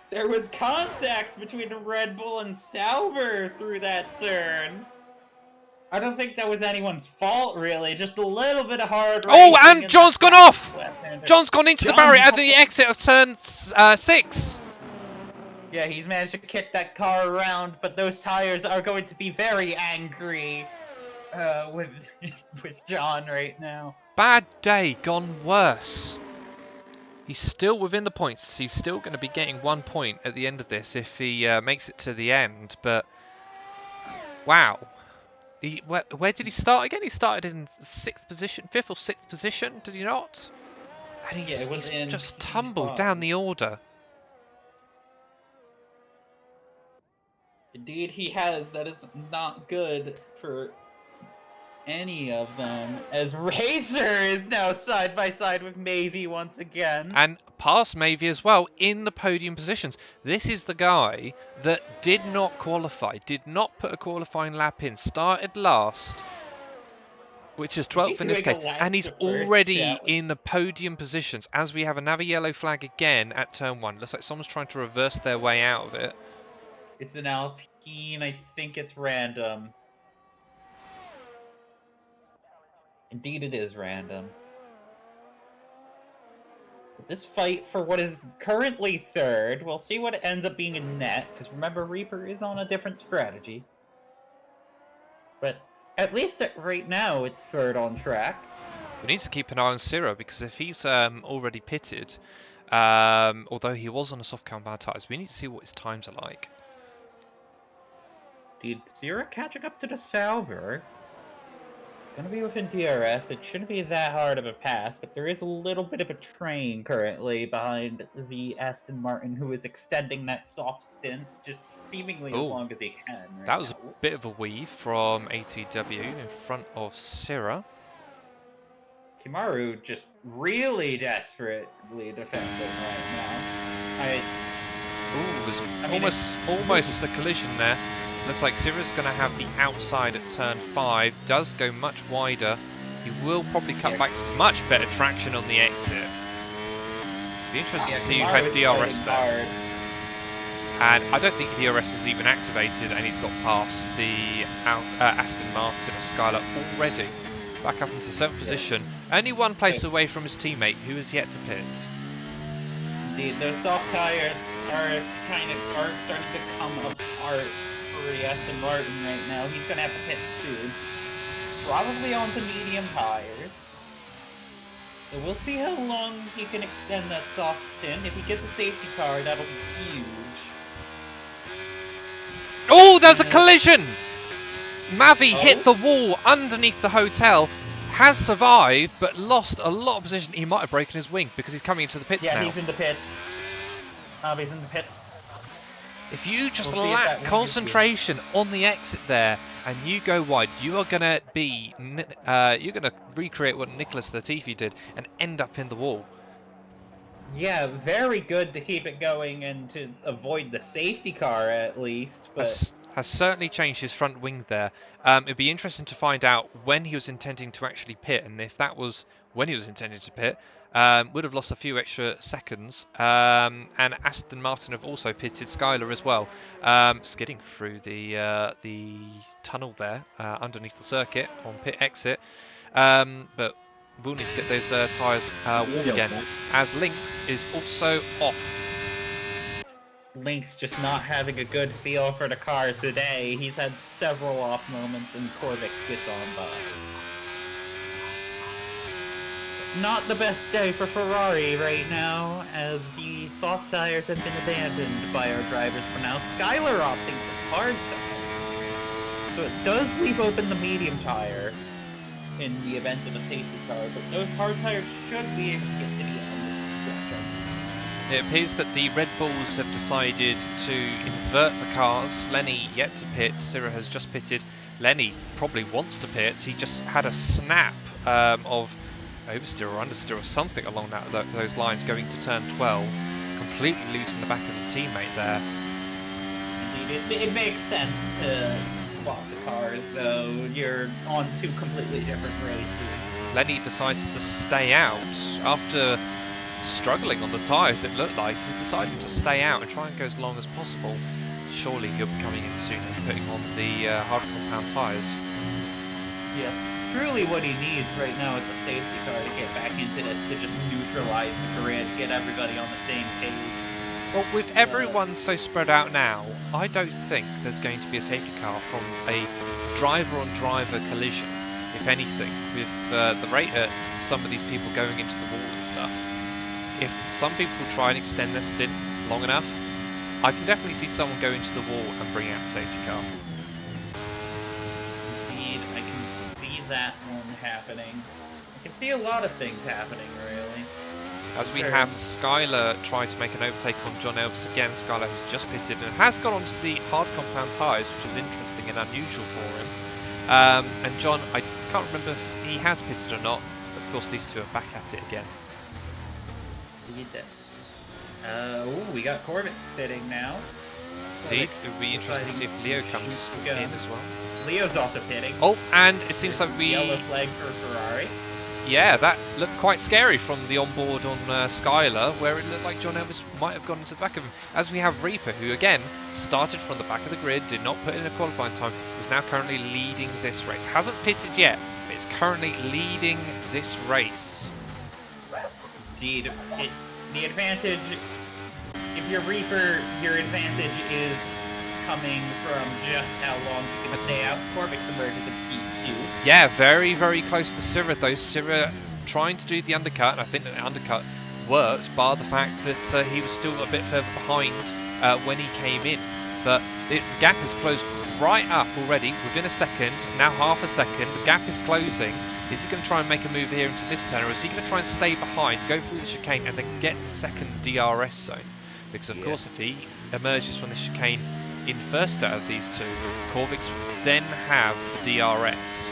There was contact between Red Bull and Sauber through that turn. I don't think that was anyone's fault, really. Just a little bit of hard Oh, racing and John's gone off! John's gone into the John's barrier at the exit of turn 6. Yeah, he's managed to kick that car around, but those tires are going to be very angry with with John right now. Bad day gone worse. He's still within the points. He's still going to be getting 1 point at the end of this if he makes it to the end. But wow, where did he start again? He started in 6th position, 5th or 6th position. Did he not? And he's just tumbled down the order. Indeed, he has. That is not good for any of them, as Razor is now side by side with Mavie once again. And past Mavie as well in the podium positions. This is the guy that did not qualify, did not put a qualifying lap in, started last, which is 12th in this case, and he's already in the podium positions as we have another yellow flag again at turn 1. Looks like someone's trying to reverse their way out of it. It's an Alpine, I think it's random. Indeed, it is random. But this fight for what is currently 3rd, we'll see what it ends up being in net, because remember, Reaper is on a different strategy. But at least right now, it's 3rd on track. We need to keep an eye on Syrah, because if he's already pitted, although he was on a soft compound tyres, we need to see what his times are like. Indeed, Syrah catching up to the Sauber. Gonna be within DRS. It shouldn't be that hard of a pass, but there is a little bit of a train currently behind the Aston Martin, who is extending that soft stint just seemingly as long as he can. Right that was now. a bit of a weave from ATW in front of Syrah. Kimaru just really desperately defending right now. There's almost a collision there. Looks like Syrah's going to have the outside at turn 5. Does go much wider. He will probably cut back much better traction on the exit. Be interesting to see who had DRS there. And I don't think DRS is even activated, and he's got past the Aston Martin or Skylar already. Back up into 7th position. Only 1 place away from his teammate, who is yet to pit. Indeed, those soft tires are starting to come apart. Aston Martin right now. He's gonna have to pit soon. Probably onto medium tires. So we'll see how long he can extend that soft stint. If he gets a safety car, that'll be huge. Oh, there's a collision! Mavie hit the wall underneath the hotel, has survived, but lost a lot of position. He might have broken his wing because he's coming into the pits now. Yeah, he's in the pits. Mavie's in the pits. If you just lack concentration on the exit there and you go wide, you are gonna be you're gonna recreate what Nicholas Latifi did and end up in the wall. Yeah, very good to keep it going and to avoid the safety car at least. But has certainly changed his front wing there. It'd be interesting to find out when he was intending to actually pit, and if that was when he was intending to pit. Would have lost a few extra seconds, and Aston Martin have also pitted Skylar as well, skidding through the tunnel there underneath the circuit on pit exit, but we'll need to get those tyres warm again, as Lynx is also off. Lynx just not having a good feel for the car today. He's had several off moments and Corvix gets on by. Not the best day for Ferrari right now, as the soft tires have been abandoned by our drivers for now. Skylar opting for hard tires. So it does leave open the medium tire. in the event of a safety car, but those hard tires should be able to get to the end. It appears that the Red Bulls have decided to invert the cars. Lenny yet to pit. Sira has just pitted. Lenny probably wants to pit. He just had a snap of oversteer or understeer or something along those lines going to turn 12. Completely losing the back of his teammate there. Indeed, it makes sense to swap the cars, though you're on two completely different races. Lenny decides to stay out after struggling on the tyres. It looked like he's decided to stay out and try and go as long as possible. Surely he'll be coming in soon and putting on the hard compound tyres. Yes, truly what he needs right now is a safety car to get back into this, to just neutralize the grid, get everybody on the same page. Well, with everyone so spread out now, I don't think there's going to be a safety car from a driver-on-driver collision, if anything, with the rate at some of these people going into the wall and stuff. If some people try and extend their stint long enough, I can definitely see someone go into the wall and bring out a safety car. Indeed, I can see that one happening. I can see a lot of things happening, really. As we have Skylar try to make an overtake on John Elvis again. Skylar has just pitted and has gone onto the hard compound tyres, which is interesting and unusual for him. And John, I can't remember if he has pitted or not, but of course these two are back at it again. We got Corvettes pitting now. Indeed, it would be interesting to see if Leo comes in as well. Leo's also pitting. Oh, and it seems like we... Yellow flag for Ferrari. Yeah, that looked quite scary from the onboard on Skylar, where it looked like John Elvis might have gone into the back of him. As we have Reaper, who again started from the back of the grid, did not put in a qualifying time, is now currently leading this race. Hasn't pitted yet, but is currently leading this race. Indeed, the advantage, if you're Reaper, your advantage is coming from just how long you can stay out. Corvix emerges in P2. Yeah, very, very close to Syrah though. Syrah trying to do the undercut, and I think that the undercut worked, bar the fact that he was still a bit further behind when he came in. But the gap is closed right up already within a second, now half a second. The gap is closing. Is he going to try and make a move here into this turn, or is he going to try and stay behind, go through the chicane, and then get the second DRS zone? Because of course, if he emerges from the chicane in first out of these two, Corvix then have the DRS.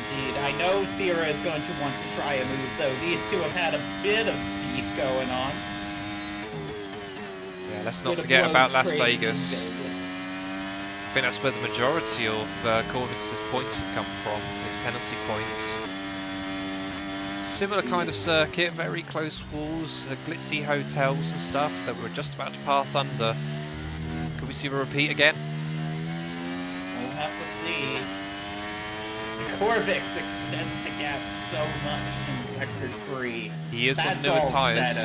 Indeed, I know Sierra is going to want to try a move, though. These two have had a bit of beef going on. Yeah, let's not forget about Las Vegas. I think that's where the majority of Corvix's points have come from, his penalty points. Similar kind of circuit, very close walls, glitzy hotels and stuff that we're just about to pass under. Could we see a repeat again? We'll have to see. Corvix extends the gap so much in Sector 3. He is on newer tyres.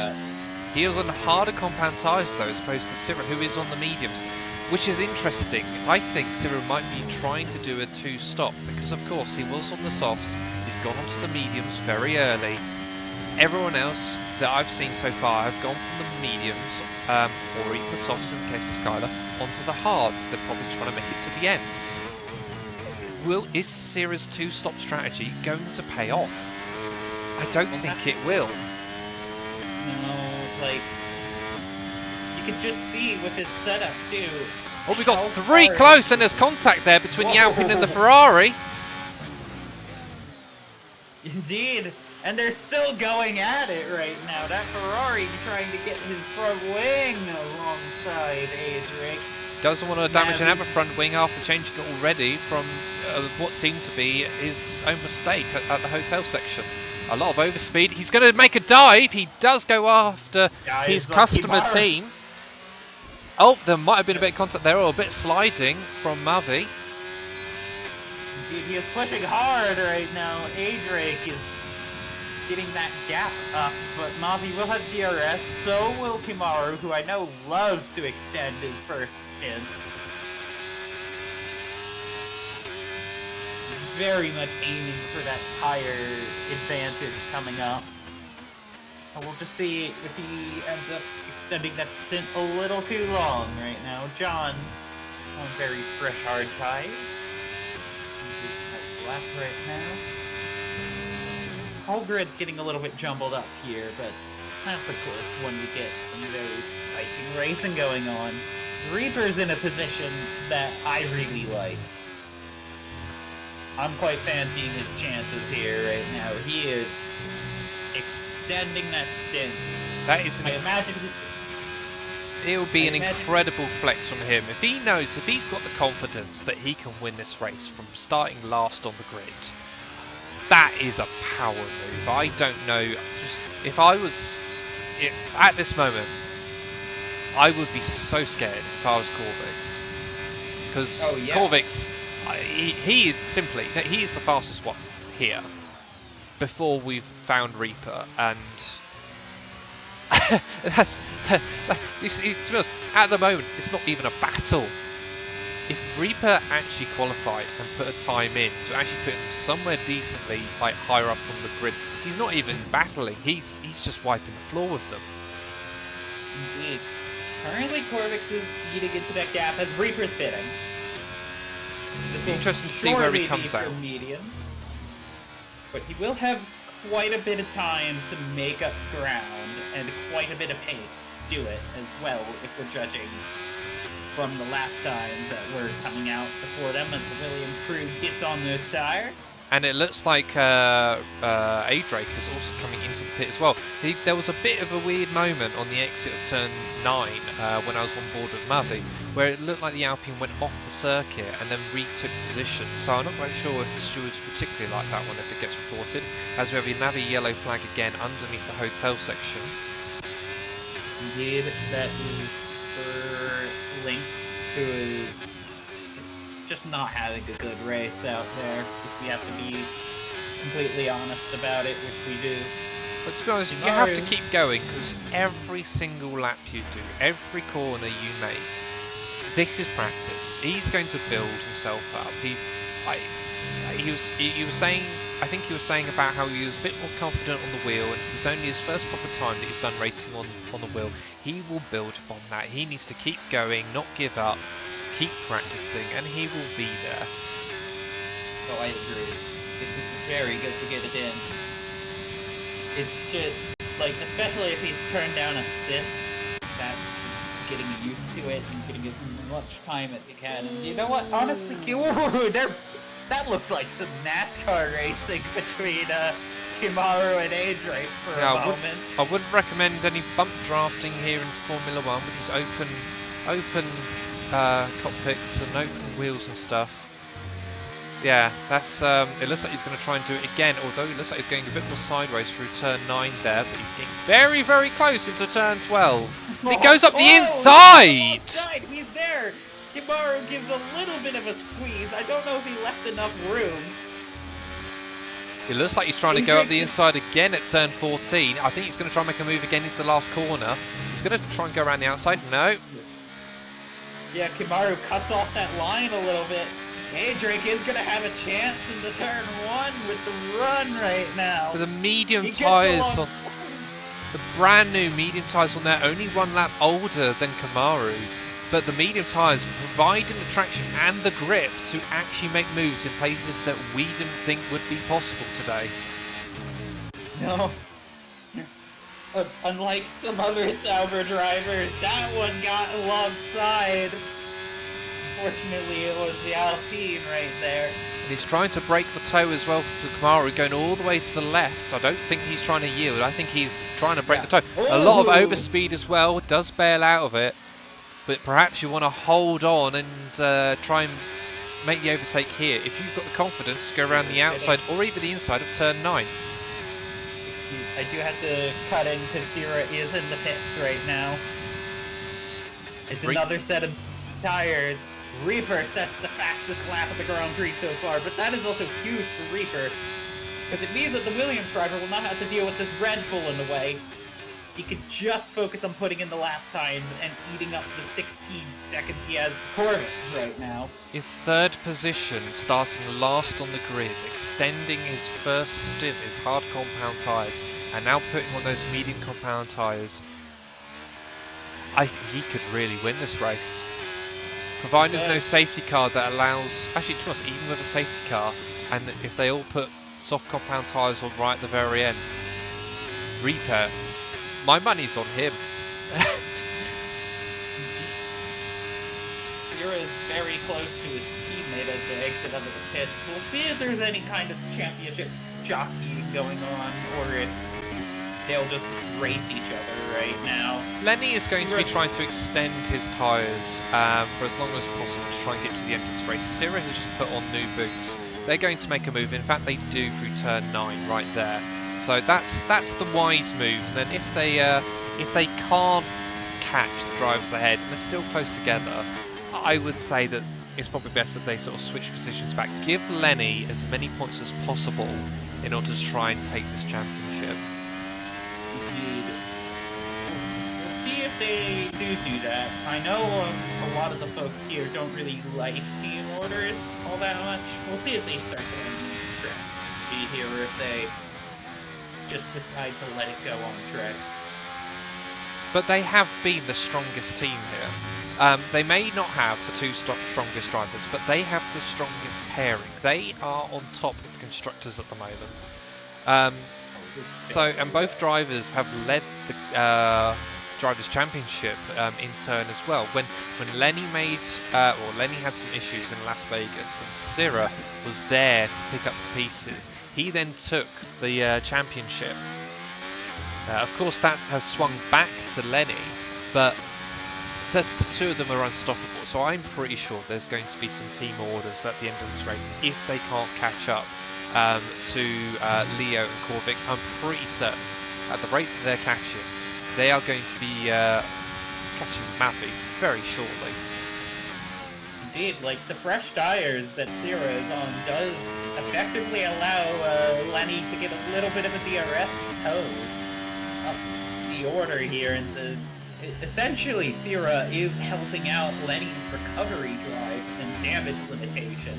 He is on harder compound tyres though, as opposed to Syrah, who is on the mediums. Which is interesting. I think Syrah might be trying to do a two-stop, because of course he was on the softs, he's gone onto the mediums very early. Everyone else that I've seen so far have gone from the mediums, or even the softs in the case of Skylar, onto the hards. They're probably trying to make it to the end. Is Syrah's two-stop strategy going to pay off? I don't think it will. No, like... You can just see with his setup too. Oh, we got three close, and there's contact there between the Alpine and the Ferrari. Indeed, and they're still going at it right now. That Ferrari trying to get his front wing alongside Adric. Doesn't want to damage another front wing after changing it already from what seemed to be his own mistake at the hotel section. A lot of overspeed. He's going to make a dive. He does go after his customer team. Oh, there might have been a bit of contact there, or a bit of sliding from Mavi. Indeed, he is pushing hard right now. Adric is getting that gap up, but Mavi will have DRS, so will Kimaru, who I know loves to extend his first stint. Very much aiming for that tire advantage coming up. And we'll just see if he ends up extending that stint a little too long right now. John on very fresh hard tires. lap right now. Whole grid's getting a little bit jumbled up here, but that's of course when we get some very exciting racing going on. Reaper's in a position that I really like. I'm quite fancying his chances here right now. He is extending that stint. That is I imagine it'll be an incredible flex from him if he knows, if he's got the confidence that he can win this race from starting last on the grid. That is a power move. I don't know. If I was at this moment, I would be so scared if I was Corvix, because Corvix, he is simply, he is the fastest one here before we've found Reaper, and to be honest, at the moment it's not even a battle. If Reaper actually qualified and put a time in to actually put him somewhere decently, like higher up on the grid, he's not even battling. He's just wiping the floor with them. Indeed. Currently, Corvix is eating into that gap as Reaper's bidding. It's interesting to see where he comes out. Mediums, but he will have quite a bit of time to make up ground and quite a bit of pace to do it as well, if we're judging from the lap times that were coming out before them as the Williams crew gets on those tires. And it looks like A-Drake is also coming into the pit as well. There was a bit of a weird moment on the exit of turn 9 when I was on board with Mavi, where it looked like the Alpine went off the circuit and then retook position. So I'm not quite sure if the stewards particularly like that one if it gets reported, as we have a Navi yellow flag again underneath the hotel section. Indeed, that is for Lynx, who is just not having a good race out there, if we have to be completely honest about it, which we do. But to be honest, you have to keep going, because every single lap you do, every corner you make, this is practice. He's going to build himself up. He was saying, I think he was saying about how he was a bit more confident on the wheel, and this is only his first proper time that he's done racing on the wheel. He will build upon that. He needs to keep going, not give up, keep practicing, and he will be there. Oh, I agree. It's very good to get it in. It's just, like, especially if he's turned down assist, that's getting used to it and getting as much time as he can. And you know what? Honestly, that looked like some NASCAR racing between Kimaru and A-Drake for a moment. I wouldn't recommend any bump drafting here in Formula 1 with these open cockpits and open wheels and stuff. Yeah, that's it looks like he's going to try and do it again, although it looks like he's going a bit more sideways through turn 9 there, but he's getting very, very close into turn 12. He goes up the inside! He's there! Kimaru gives a little bit of a squeeze. I don't know if he left enough room. It looks like he's trying to go up the inside again at turn 14. I think he's going to try and make a move again into the last corner. He's going to try and go around the outside. No. Yeah, Kimaru cuts off that line a little bit. A-Drake is going to have a chance in the turn 1 with the run right now. With the medium tyres on, the brand new medium tyres on there, only 1 lap older than Kimaru. But the medium tyres providing the traction and the grip to actually make moves in places that we didn't think would be possible today. No. Unlike some other Sauber drivers, that one got alongside. Unfortunately, it was the Alpine right there. And he's trying to break the toe as well for Kimaru, going all the way to the left. I don't think he's trying to yield. I think he's trying to break the toe. Ooh. A lot of overspeed as well, does bail out of it. But perhaps you want to hold on and try and make the overtake here. If you've got the confidence, go around the outside or even the inside of turn 9. I do have to cut in because Zira is in the pits right now. It's another set of tires. Reaper sets the fastest lap of the Grand Prix so far, but that is also huge for Reaper because it means that the Williams driver will not have to deal with this Red Bull in the way. He could just focus on putting in the lap times and eating up the 16 seconds he has to Corvette right now. In 3rd position, starting last on the grid, extending his first stint, his hard compound tyres, and now putting on those medium compound tyres. I think he could really win this race. Provided there's no safety car that allows, actually to us, even with a safety car, and if they all put soft compound tyres on right at the very end, Reaper, my money's on him. Sierra is very close to his teammate as they exit out of the pits. We'll see if there's any kind of championship jockeying going on, or if they'll just race each other right now. Lenny is going to be trying to extend his tyres for as long as possible to try and get to the end of this race. Sierra has just put on new boots. They're going to make a move. In fact, they do through turn 9 right there. So that's the wise move. And then if they can't catch the drivers ahead and they're still close together, I would say that it's probably best that they sort of switch positions back. Give Lenny as many points as possible in order to try and take this championship. Indeed. We'll see if they do that. I know a lot of the folks here don't really like team orders all that much. We'll see if they start going strategy here, or if they just decide to let it go on track. But they have been the strongest team here. They may not have the two strongest drivers, but they have the strongest pairing. They are on top of the constructors at the moment. And both drivers have led the Drivers' Championship in turn as well. When Lenny Lenny had some issues in Las Vegas, and Sierra was there to pick up the pieces, he then took the championship. Of course, that has swung back to Lenny, but the two of them are unstoppable. So I'm pretty sure there's going to be some team orders at the end of this race if they can't catch up to Leo and Corvix. I'm pretty certain at the rate that they're catching, they are going to be catching Mappy very shortly. Indeed, like the fresh tires that Sierra is on does effectively allow Lenny to get a little bit of a DRS toe up the order here, and essentially Sierra is helping out Lenny's recovery drive and damage limitation.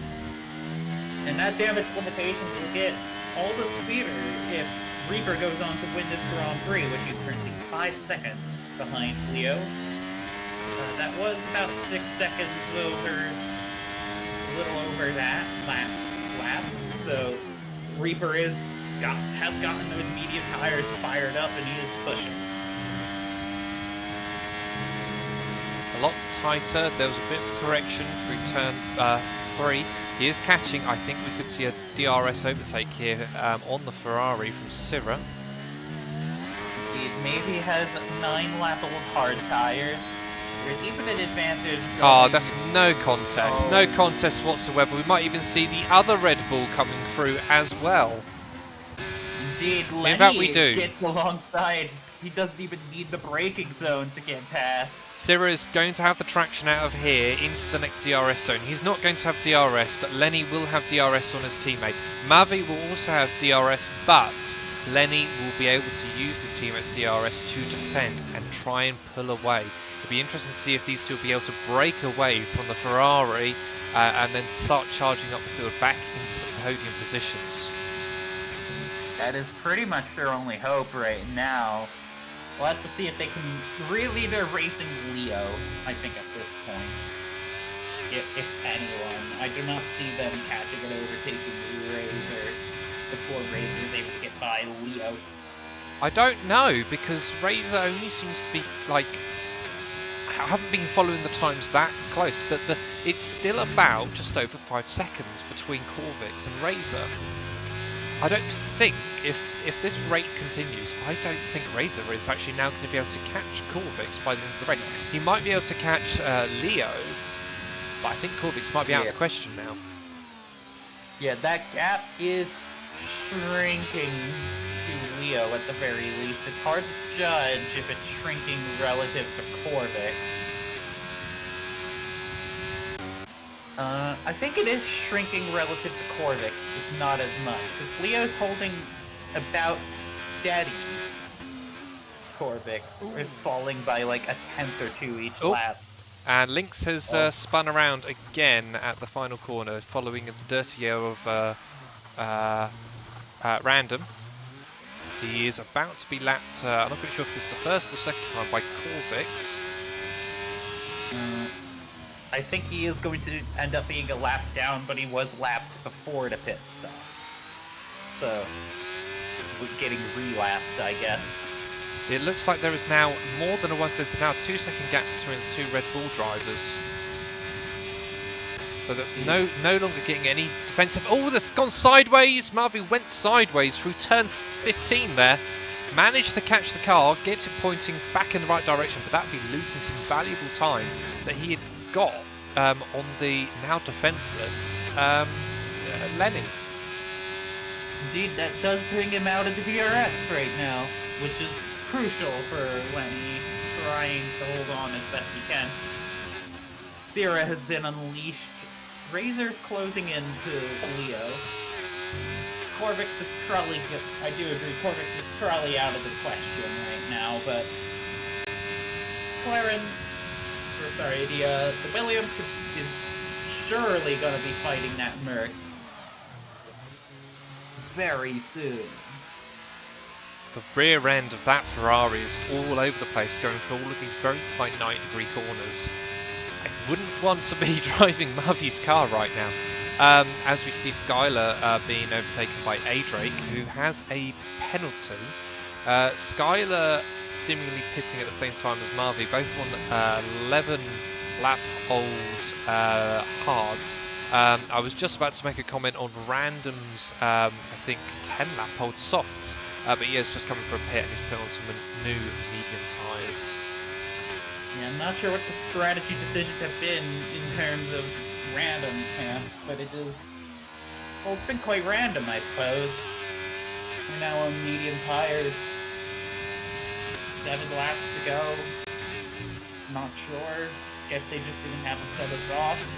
And that damage limitation will get all the sweeter if Reaper goes on to win this Grand Prix, which is currently 5 seconds behind Leo. That was about 6 seconds over, a little over that last lap. So Reaper has gotten those medium tires fired up, and he is pushing. A lot tighter. There was a bit of correction through turn 3. He is catching. I think we could see a DRS overtake here on the Ferrari from Sierra. He maybe has 9-lap-old hard tires. There's even an advantage. Oh, that's no contest. No contest whatsoever. We might even see the other Red Bull coming through as well. Indeed, Lenny in fact, we do. Gets alongside. He doesn't even need the braking zone to get past. Sierra is going to have the traction out of here into the next DRS zone. He's not going to have DRS, but Lenny will have DRS on his teammate. Mavi will also have DRS, but Lenny will be able to use his teammate's DRS to defend and try and pull away. It'll be interesting to see if these two will be able to break away from the Ferrari and then start charging up the field back into the podium positions. That is pretty much their only hope right now. We'll have to see if they can really, they're racing Leo, I think, at this point. If anyone. I do not see them catching and overtaking Razor before Razor is able to get by Leo. I don't know, because Razor only seems to be, like, I haven't been following the times that close, but it's still about just over 5 seconds between Corvix and Razor. I don't think, if this rate continues, I don't think Razor is actually now going to be able to catch Corvix by the end of the race. He might be able to catch Leo, but I think Corvix might be out of the question now. Yeah, that gap is shrinking to Leo at the very least. It's hard to judge if it's shrinking relative to Corvix. I think it is shrinking relative to Corvix, just not as much. Because Leo's holding about steady Corvix, falling by like a tenth or two each lap. And Lynx has spun around again at the final corner, following the dirty air of Random. He is about to be lapped, I'm not quite sure if this is the first or second time, by Corvix. I I think he is going to end up being a lap down, but he was lapped before the pit stops. So, getting re-lapped, I guess. It looks like there is now more than there's now a 2-second gap between the two Red Bull drivers. So that's no longer getting any defensive. Oh, that's gone sideways. Marvy went sideways through turn 15 there. Managed to catch the car, get it pointing back in the right direction, but that would be losing some valuable time that he had got on the now defenseless Lenny. Indeed, that does bring him out of the DRS right now, which is crucial for Lenny, trying to hold on as best he can. Sierra has been unleashed. Razor's closing into Leo. Corvix is probably, I do agree, Corvix is probably out of the question right now, but the Williams is surely going to be fighting that Merc very soon. The rear end of that Ferrari is all over the place, going through all of these very tight 90-degree corners. I wouldn't want to be driving Marvy's car right now. As we see Skylar being overtaken by A-Drake, who has a penalty. Skylar seemingly pitting at the same time as Marvy, both on 11 lap old hards. I was just about to make a comment on randoms, I think 10 lap old softs, but he is just coming for a pit and he's put on some new medium tyres. Yeah, I'm not sure what the strategy decisions have been in terms of random, but it is, well, it's been quite random, I suppose. We're now on medium tires. 7 laps to go. Not sure. Guess they just didn't have a set of softs.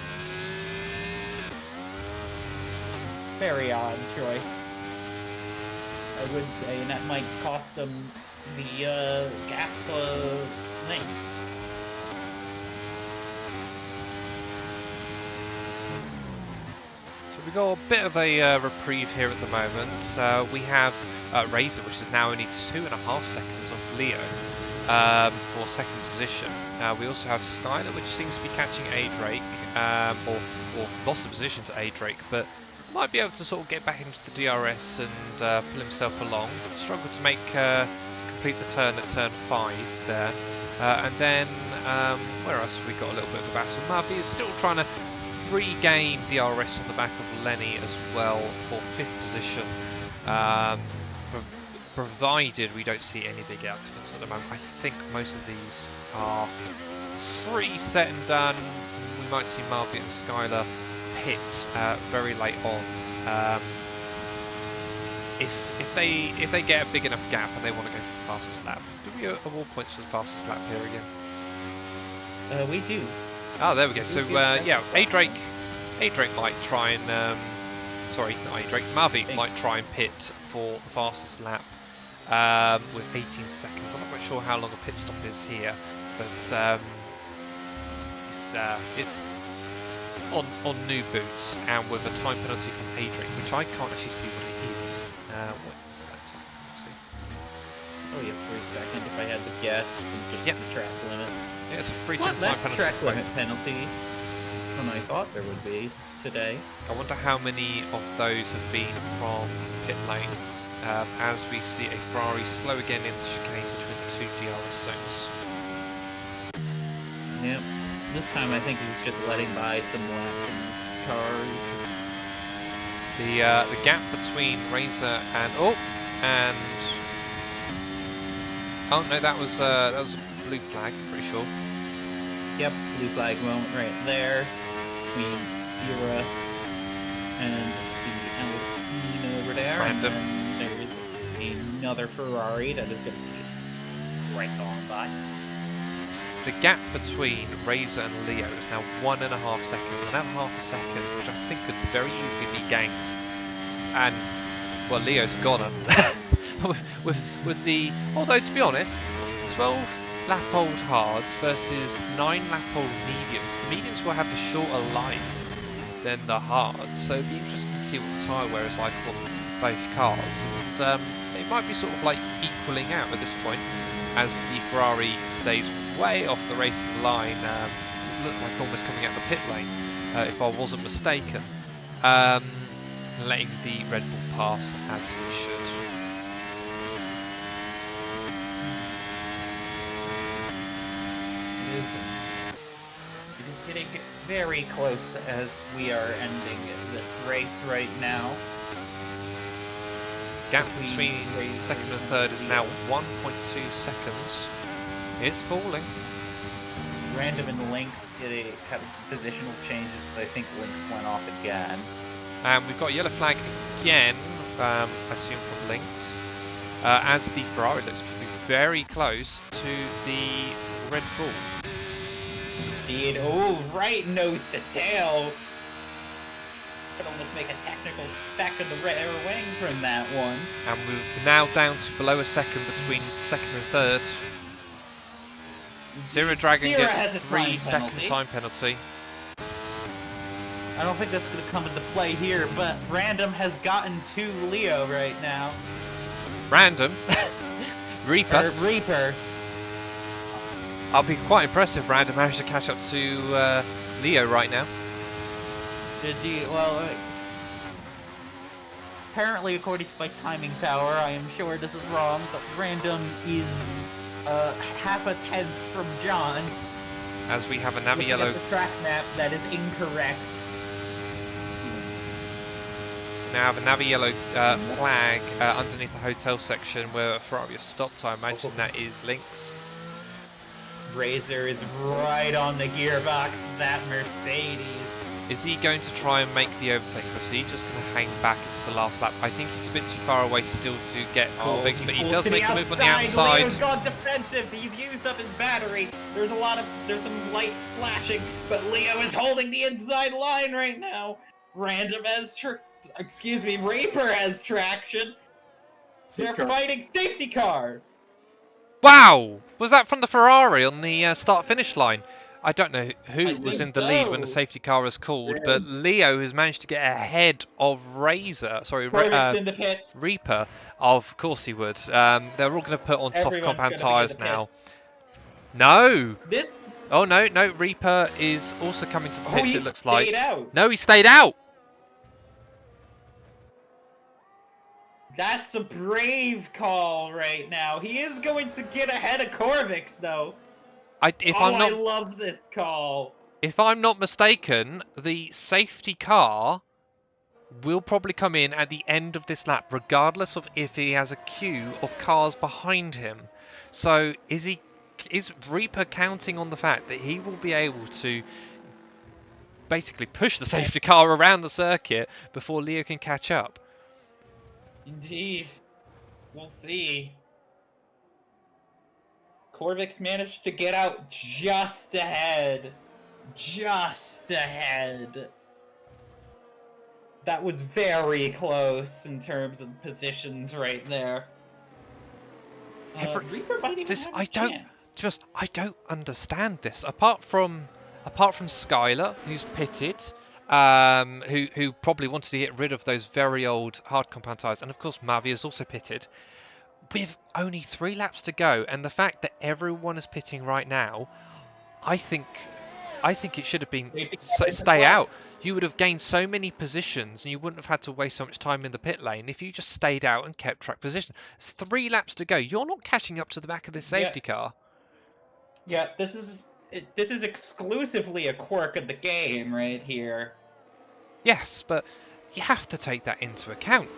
Very odd choice, I would say, and that might cost them the gap lengths. So we've got a bit of a reprieve here at the moment. We have Razor, which is now only 2.5 seconds off Leo for second position. We also have Skylar, which seems to be catching A-Drake, or lost the position to A-Drake, but might be able to sort of get back into the DRS and pull himself along. Struggled to complete the turn at turn 5 there. And then, where else have we got a little bit of a battle? Marvy is still trying to regain DRS on the back of Lenny as well for 5th position. Provided we don't see any big accidents at the moment. I think most of these are pretty set and done. We might see Marvy and Skylar pit very late on. If they get a big enough gap and they want to go for the fastest lap, do we award points for the fastest lap here again? We do. Oh, there we go. So yeah, A-Drake might try and sorry, not A-Drake, Marvy might try and pit for the fastest lap with 18 seconds. I'm not quite sure how long a pit stop is here, but it's on new boots and with a time penalty from A-Drake, which I can't actually see what it is. What is that time penalty? Oh yeah, 3 seconds if I had to guess. Just the track limit. Yeah, it's a 3 second time penalty. Track limit penalty than I thought there would be today. I wonder how many of those have been from pit lane, as we see a Ferrari slow again in the chicane between the 2 DRS zones. Yep. This time I think he's just letting by some lapping cars. The gap between Razor and oh no, that was a blue flag, pretty sure. Yep, blue flag moment right there between Sierra and the Alpine over there. Random. And then there's another Ferrari that is going to be right on by. The gap between Razor and Leo is now 1.5 seconds, another half a second, which I think could very easily be gained. And well, Leo's gone with the, although to be honest, 12 lap old hards versus 9 lap old mediums. The mediums will have a shorter life than the hards, so it'd be interesting to see what the tyre wear is like on both cars. And they might be sort of like equaling out at this point, as the Ferrari stays way off the racing line. looked like almost coming out the pit lane, if I wasn't mistaken. Letting the Red Bull pass as he should. It is getting very close as we are ending this race right now. Gap between second and third is now 1.2 seconds. It's falling. Random and Lynx did a couple of positional changes. I think Lynx went off again. And we've got a yellow flag again, I assume from Lynx, as the Ferrari looks to be very close to the Red Bull. Indeed. Oh, right nose to tail. Could almost make a technical spec of the rear wing from that one. And we're now down to below a second between second and third. Zero Dragon Zero gets has a 3-second penalty. time penalty. I don't think that's going to come into play here, but Random has gotten to Leo right now. Random. Reaper. Reaper. I'll be quite impressed if Random managed to catch up to Leo right now. Well, apparently according to my timing tower, I am sure this is wrong, but Random is half a tenth from John. As we have a Navi Looking yellow. at the track map, that is incorrect. Now have a Navi yellow flag underneath the hotel section where Ferrari has stopped. I imagine that is Lynx. Razor is right on the gearbox of that Mercedes. Is he going to try and make the overtake, or is he just going to hang back into the last lap? I think he's a bit too far away still to get Corvix, but he does make a move on the outside. Leo's gone defensive. He's used up his battery. There's some lights flashing, but Leo is holding the inside line right now. Random has Reaper has traction. They're fighting safety car. Wow! Was that from the Ferrari on the start-finish line? I don't know who was in the lead when the safety car was called, but Leo has managed to get ahead of In the pit. Reaper. Of course he would. They're all going to put on soft compound tyres now. No! Oh no, Reaper is also coming to the pits, it looks like. Out. No, he stayed out! That's a brave call right now. He is going to get ahead of Corvix, though. I love this call. If I'm not mistaken, the safety car will probably come in at the end of this lap, regardless of if he has a queue of cars behind him. So is Reaper counting on the fact that he will be able to basically push the safety car around the circuit before Leo can catch up? Indeed. We'll see. Corvix managed to get out just ahead. Just ahead. That was very close in terms of positions right there. Reaper might even have a chance. I don't understand this. Apart from Skylar, who's pitted, who probably wanted to get rid of those very old hard compound tyres, and of course Mavi is also pitted. With only 3 laps to go, and the fact that everyone is pitting right now, I think it should have been stay out. You would have gained so many positions, and you wouldn't have had to waste so much time in the pit lane if you just stayed out and kept track position. It's 3 laps to go. You're not catching up to the back of this safety car. Yeah, this is exclusively a quirk of the game right here. Yes, but you have to take that into account.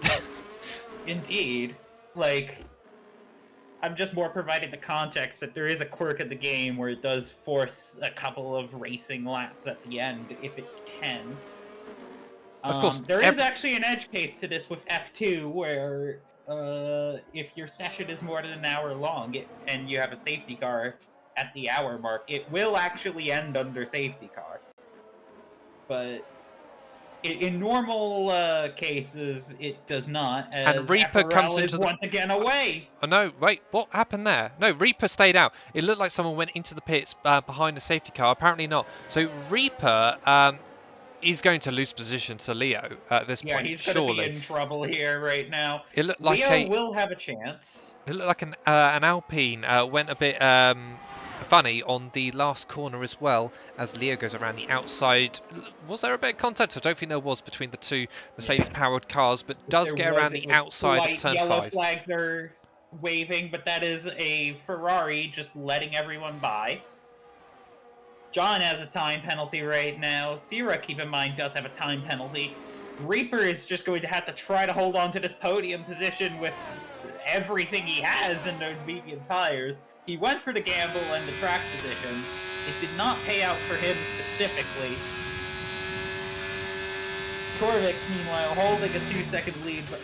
Indeed. Like, I'm just more providing the context that there is a quirk of the game where it does force a couple of racing laps at the end if it can. Of course. There is actually an edge case to this with F2 where if your session is more than an hour long and you have a safety car at the hour mark, it will actually end under safety car. But in normal cases, it does not. As and Reaper FRL comes is into once again away. Oh no! Wait, what happened there? No, Reaper stayed out. It looked like someone went into the pits behind the safety car. Apparently not. So Reaper is going to lose position to Leo at this point. Yeah, he's going to be in trouble here right now. It looked like Leo will have a chance. It looked like an Alpine went a bit funny on the last corner as well, as Leo goes around the outside. Was there a bit of contact? I don't think there was between the two Mercedes-powered cars, but does There get was, around it the was outside of slight turn yellow 5. flags are waving, but that is a Ferrari just letting everyone by. John has a time penalty right now. Sierra, keep in mind, does have a time penalty. Reaper is just going to have to try to hold on to this podium position with everything he has in those medium tires. He went for the gamble and the track position. It did not pay out for him specifically. Corvix, meanwhile, holding a 2-second lead, but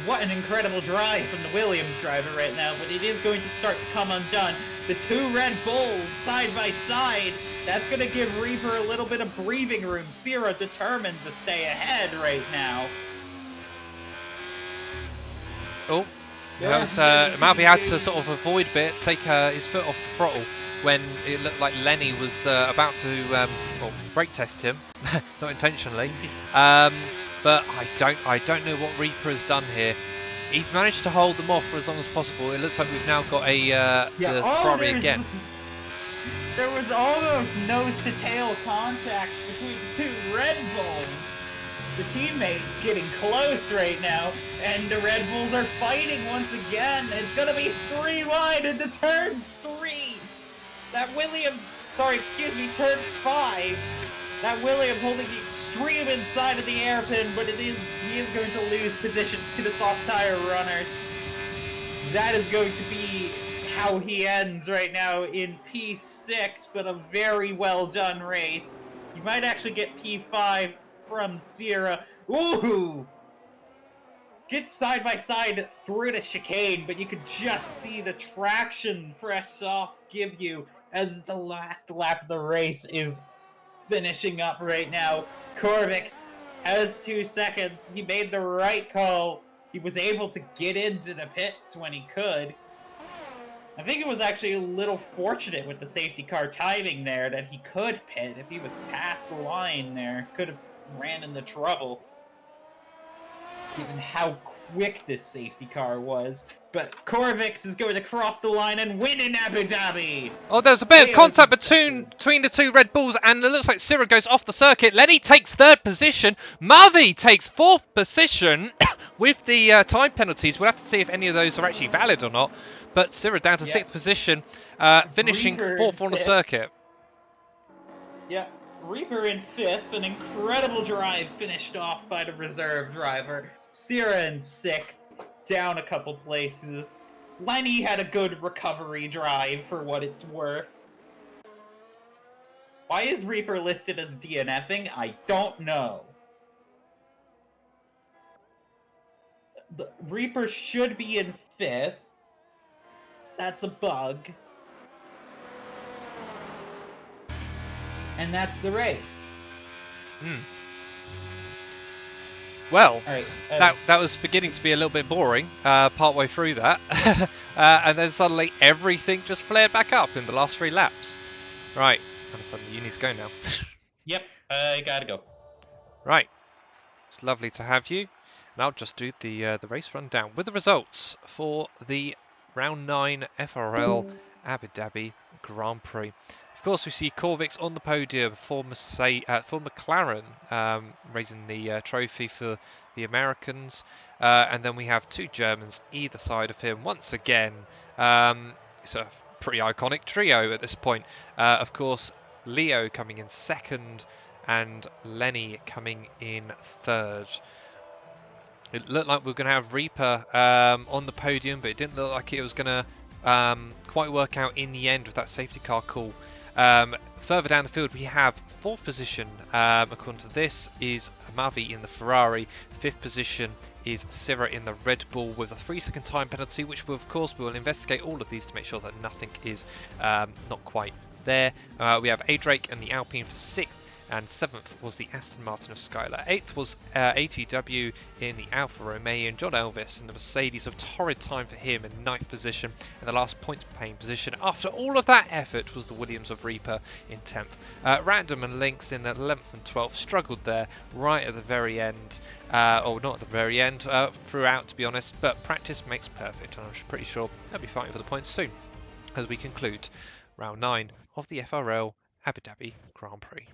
what an incredible drive from the Williams driver right now, but it is going to start to come undone. The two Red Bulls side by side, that's going to give Reaper a little bit of breathing room. Sierra determined to stay ahead right now. Oh, that was Malvi had to sort of avoid a bit, take his foot off the throttle when it looked like Lenny was about to well, brake test him, not intentionally. But I don't know what Reaper has done here. He's managed to hold them off for as long as possible. It looks like we've now got a the Ferrari again. There was almost nose-to-tail contact between the two Red Bulls. The teammates getting close right now, and the Red Bulls are fighting once again. It's gonna be 3 wide into turn 3. That Williams, turn 5. That Williams holding the extreme inside of the hairpin, but he is going to lose positions to the soft tire runners. That is going to be how he ends right now in P6, but a very well done race. He might actually get P5 from Sierra. Ooh! Get side by side through the chicane, but you could just see the traction fresh softs give you as the last lap of the race is finishing up right now. Corvix has 2 seconds. He made the right call. He was able to get into the pits when he could. I think it was actually a little fortunate with the safety car timing there that he could pit. If he was past the line there, could have ran into trouble, given how quick this safety car was. But Corvix is going to cross the line and win in Abu Dhabi. Oh, there's a bit of contact between the two Red Bulls, and it looks like Sierra goes off the circuit. Lenny takes 3rd position. Mavi takes 4th position with the time penalties. We'll have to see if any of those are actually valid or not. But Sierra down to 6th position, finishing Reaper 4th on the circuit. Yeah, Reaper in 5th. An incredible drive finished off by the reserve driver. Sierra in 6th, down a couple places. Lenny had a good recovery drive for what it's worth. Why is Reaper listed as DNFing? I don't know. The Reaper should be in 5th. That's a bug. And that's the race. Well, right, that was beginning to be a little bit boring partway through that. And then suddenly everything just flared back up in the last 3 laps. Right, understand you need to go now. Yep, I gotta go. Right, it's lovely to have you. And I'll just do the race rundown with the results for the Round 9 FRL Abu Dhabi Grand Prix. Of course, we see Corvix on the podium for McLaren, raising the trophy for the Americans. And then we have 2 Germans either side of him once again. It's a pretty iconic trio at this point. Of course, Leo coming in 2nd and Lenny coming in 3rd. It looked like we were going to have Reaper on the podium, but it didn't look like it was going to quite work out in the end with that safety car call. Further down the field, we have 4th position, according to this, is Mavi in the Ferrari. 5th position is Sierra in the Red Bull with a 3-second time penalty, which will, of course, we will investigate all of these to make sure that nothing is not quite there. We have Adrake and the Alpine for 6th. And 7th was the Aston Martin of Skylar. 8th was ATW in the Alfa Romeo, and John Elvis in the Mercedes, of torrid time for him in 9th position, and the last points paying position after all of that effort was the Williams of Reaper in 10th. Random and Lynx in the 11th and 12th struggled there right at the very end, or not at the very end, throughout to be honest, but practice makes perfect, and I'm pretty sure they'll be fighting for the points soon as we conclude round 9 of the FRL Abu Dhabi Grand Prix.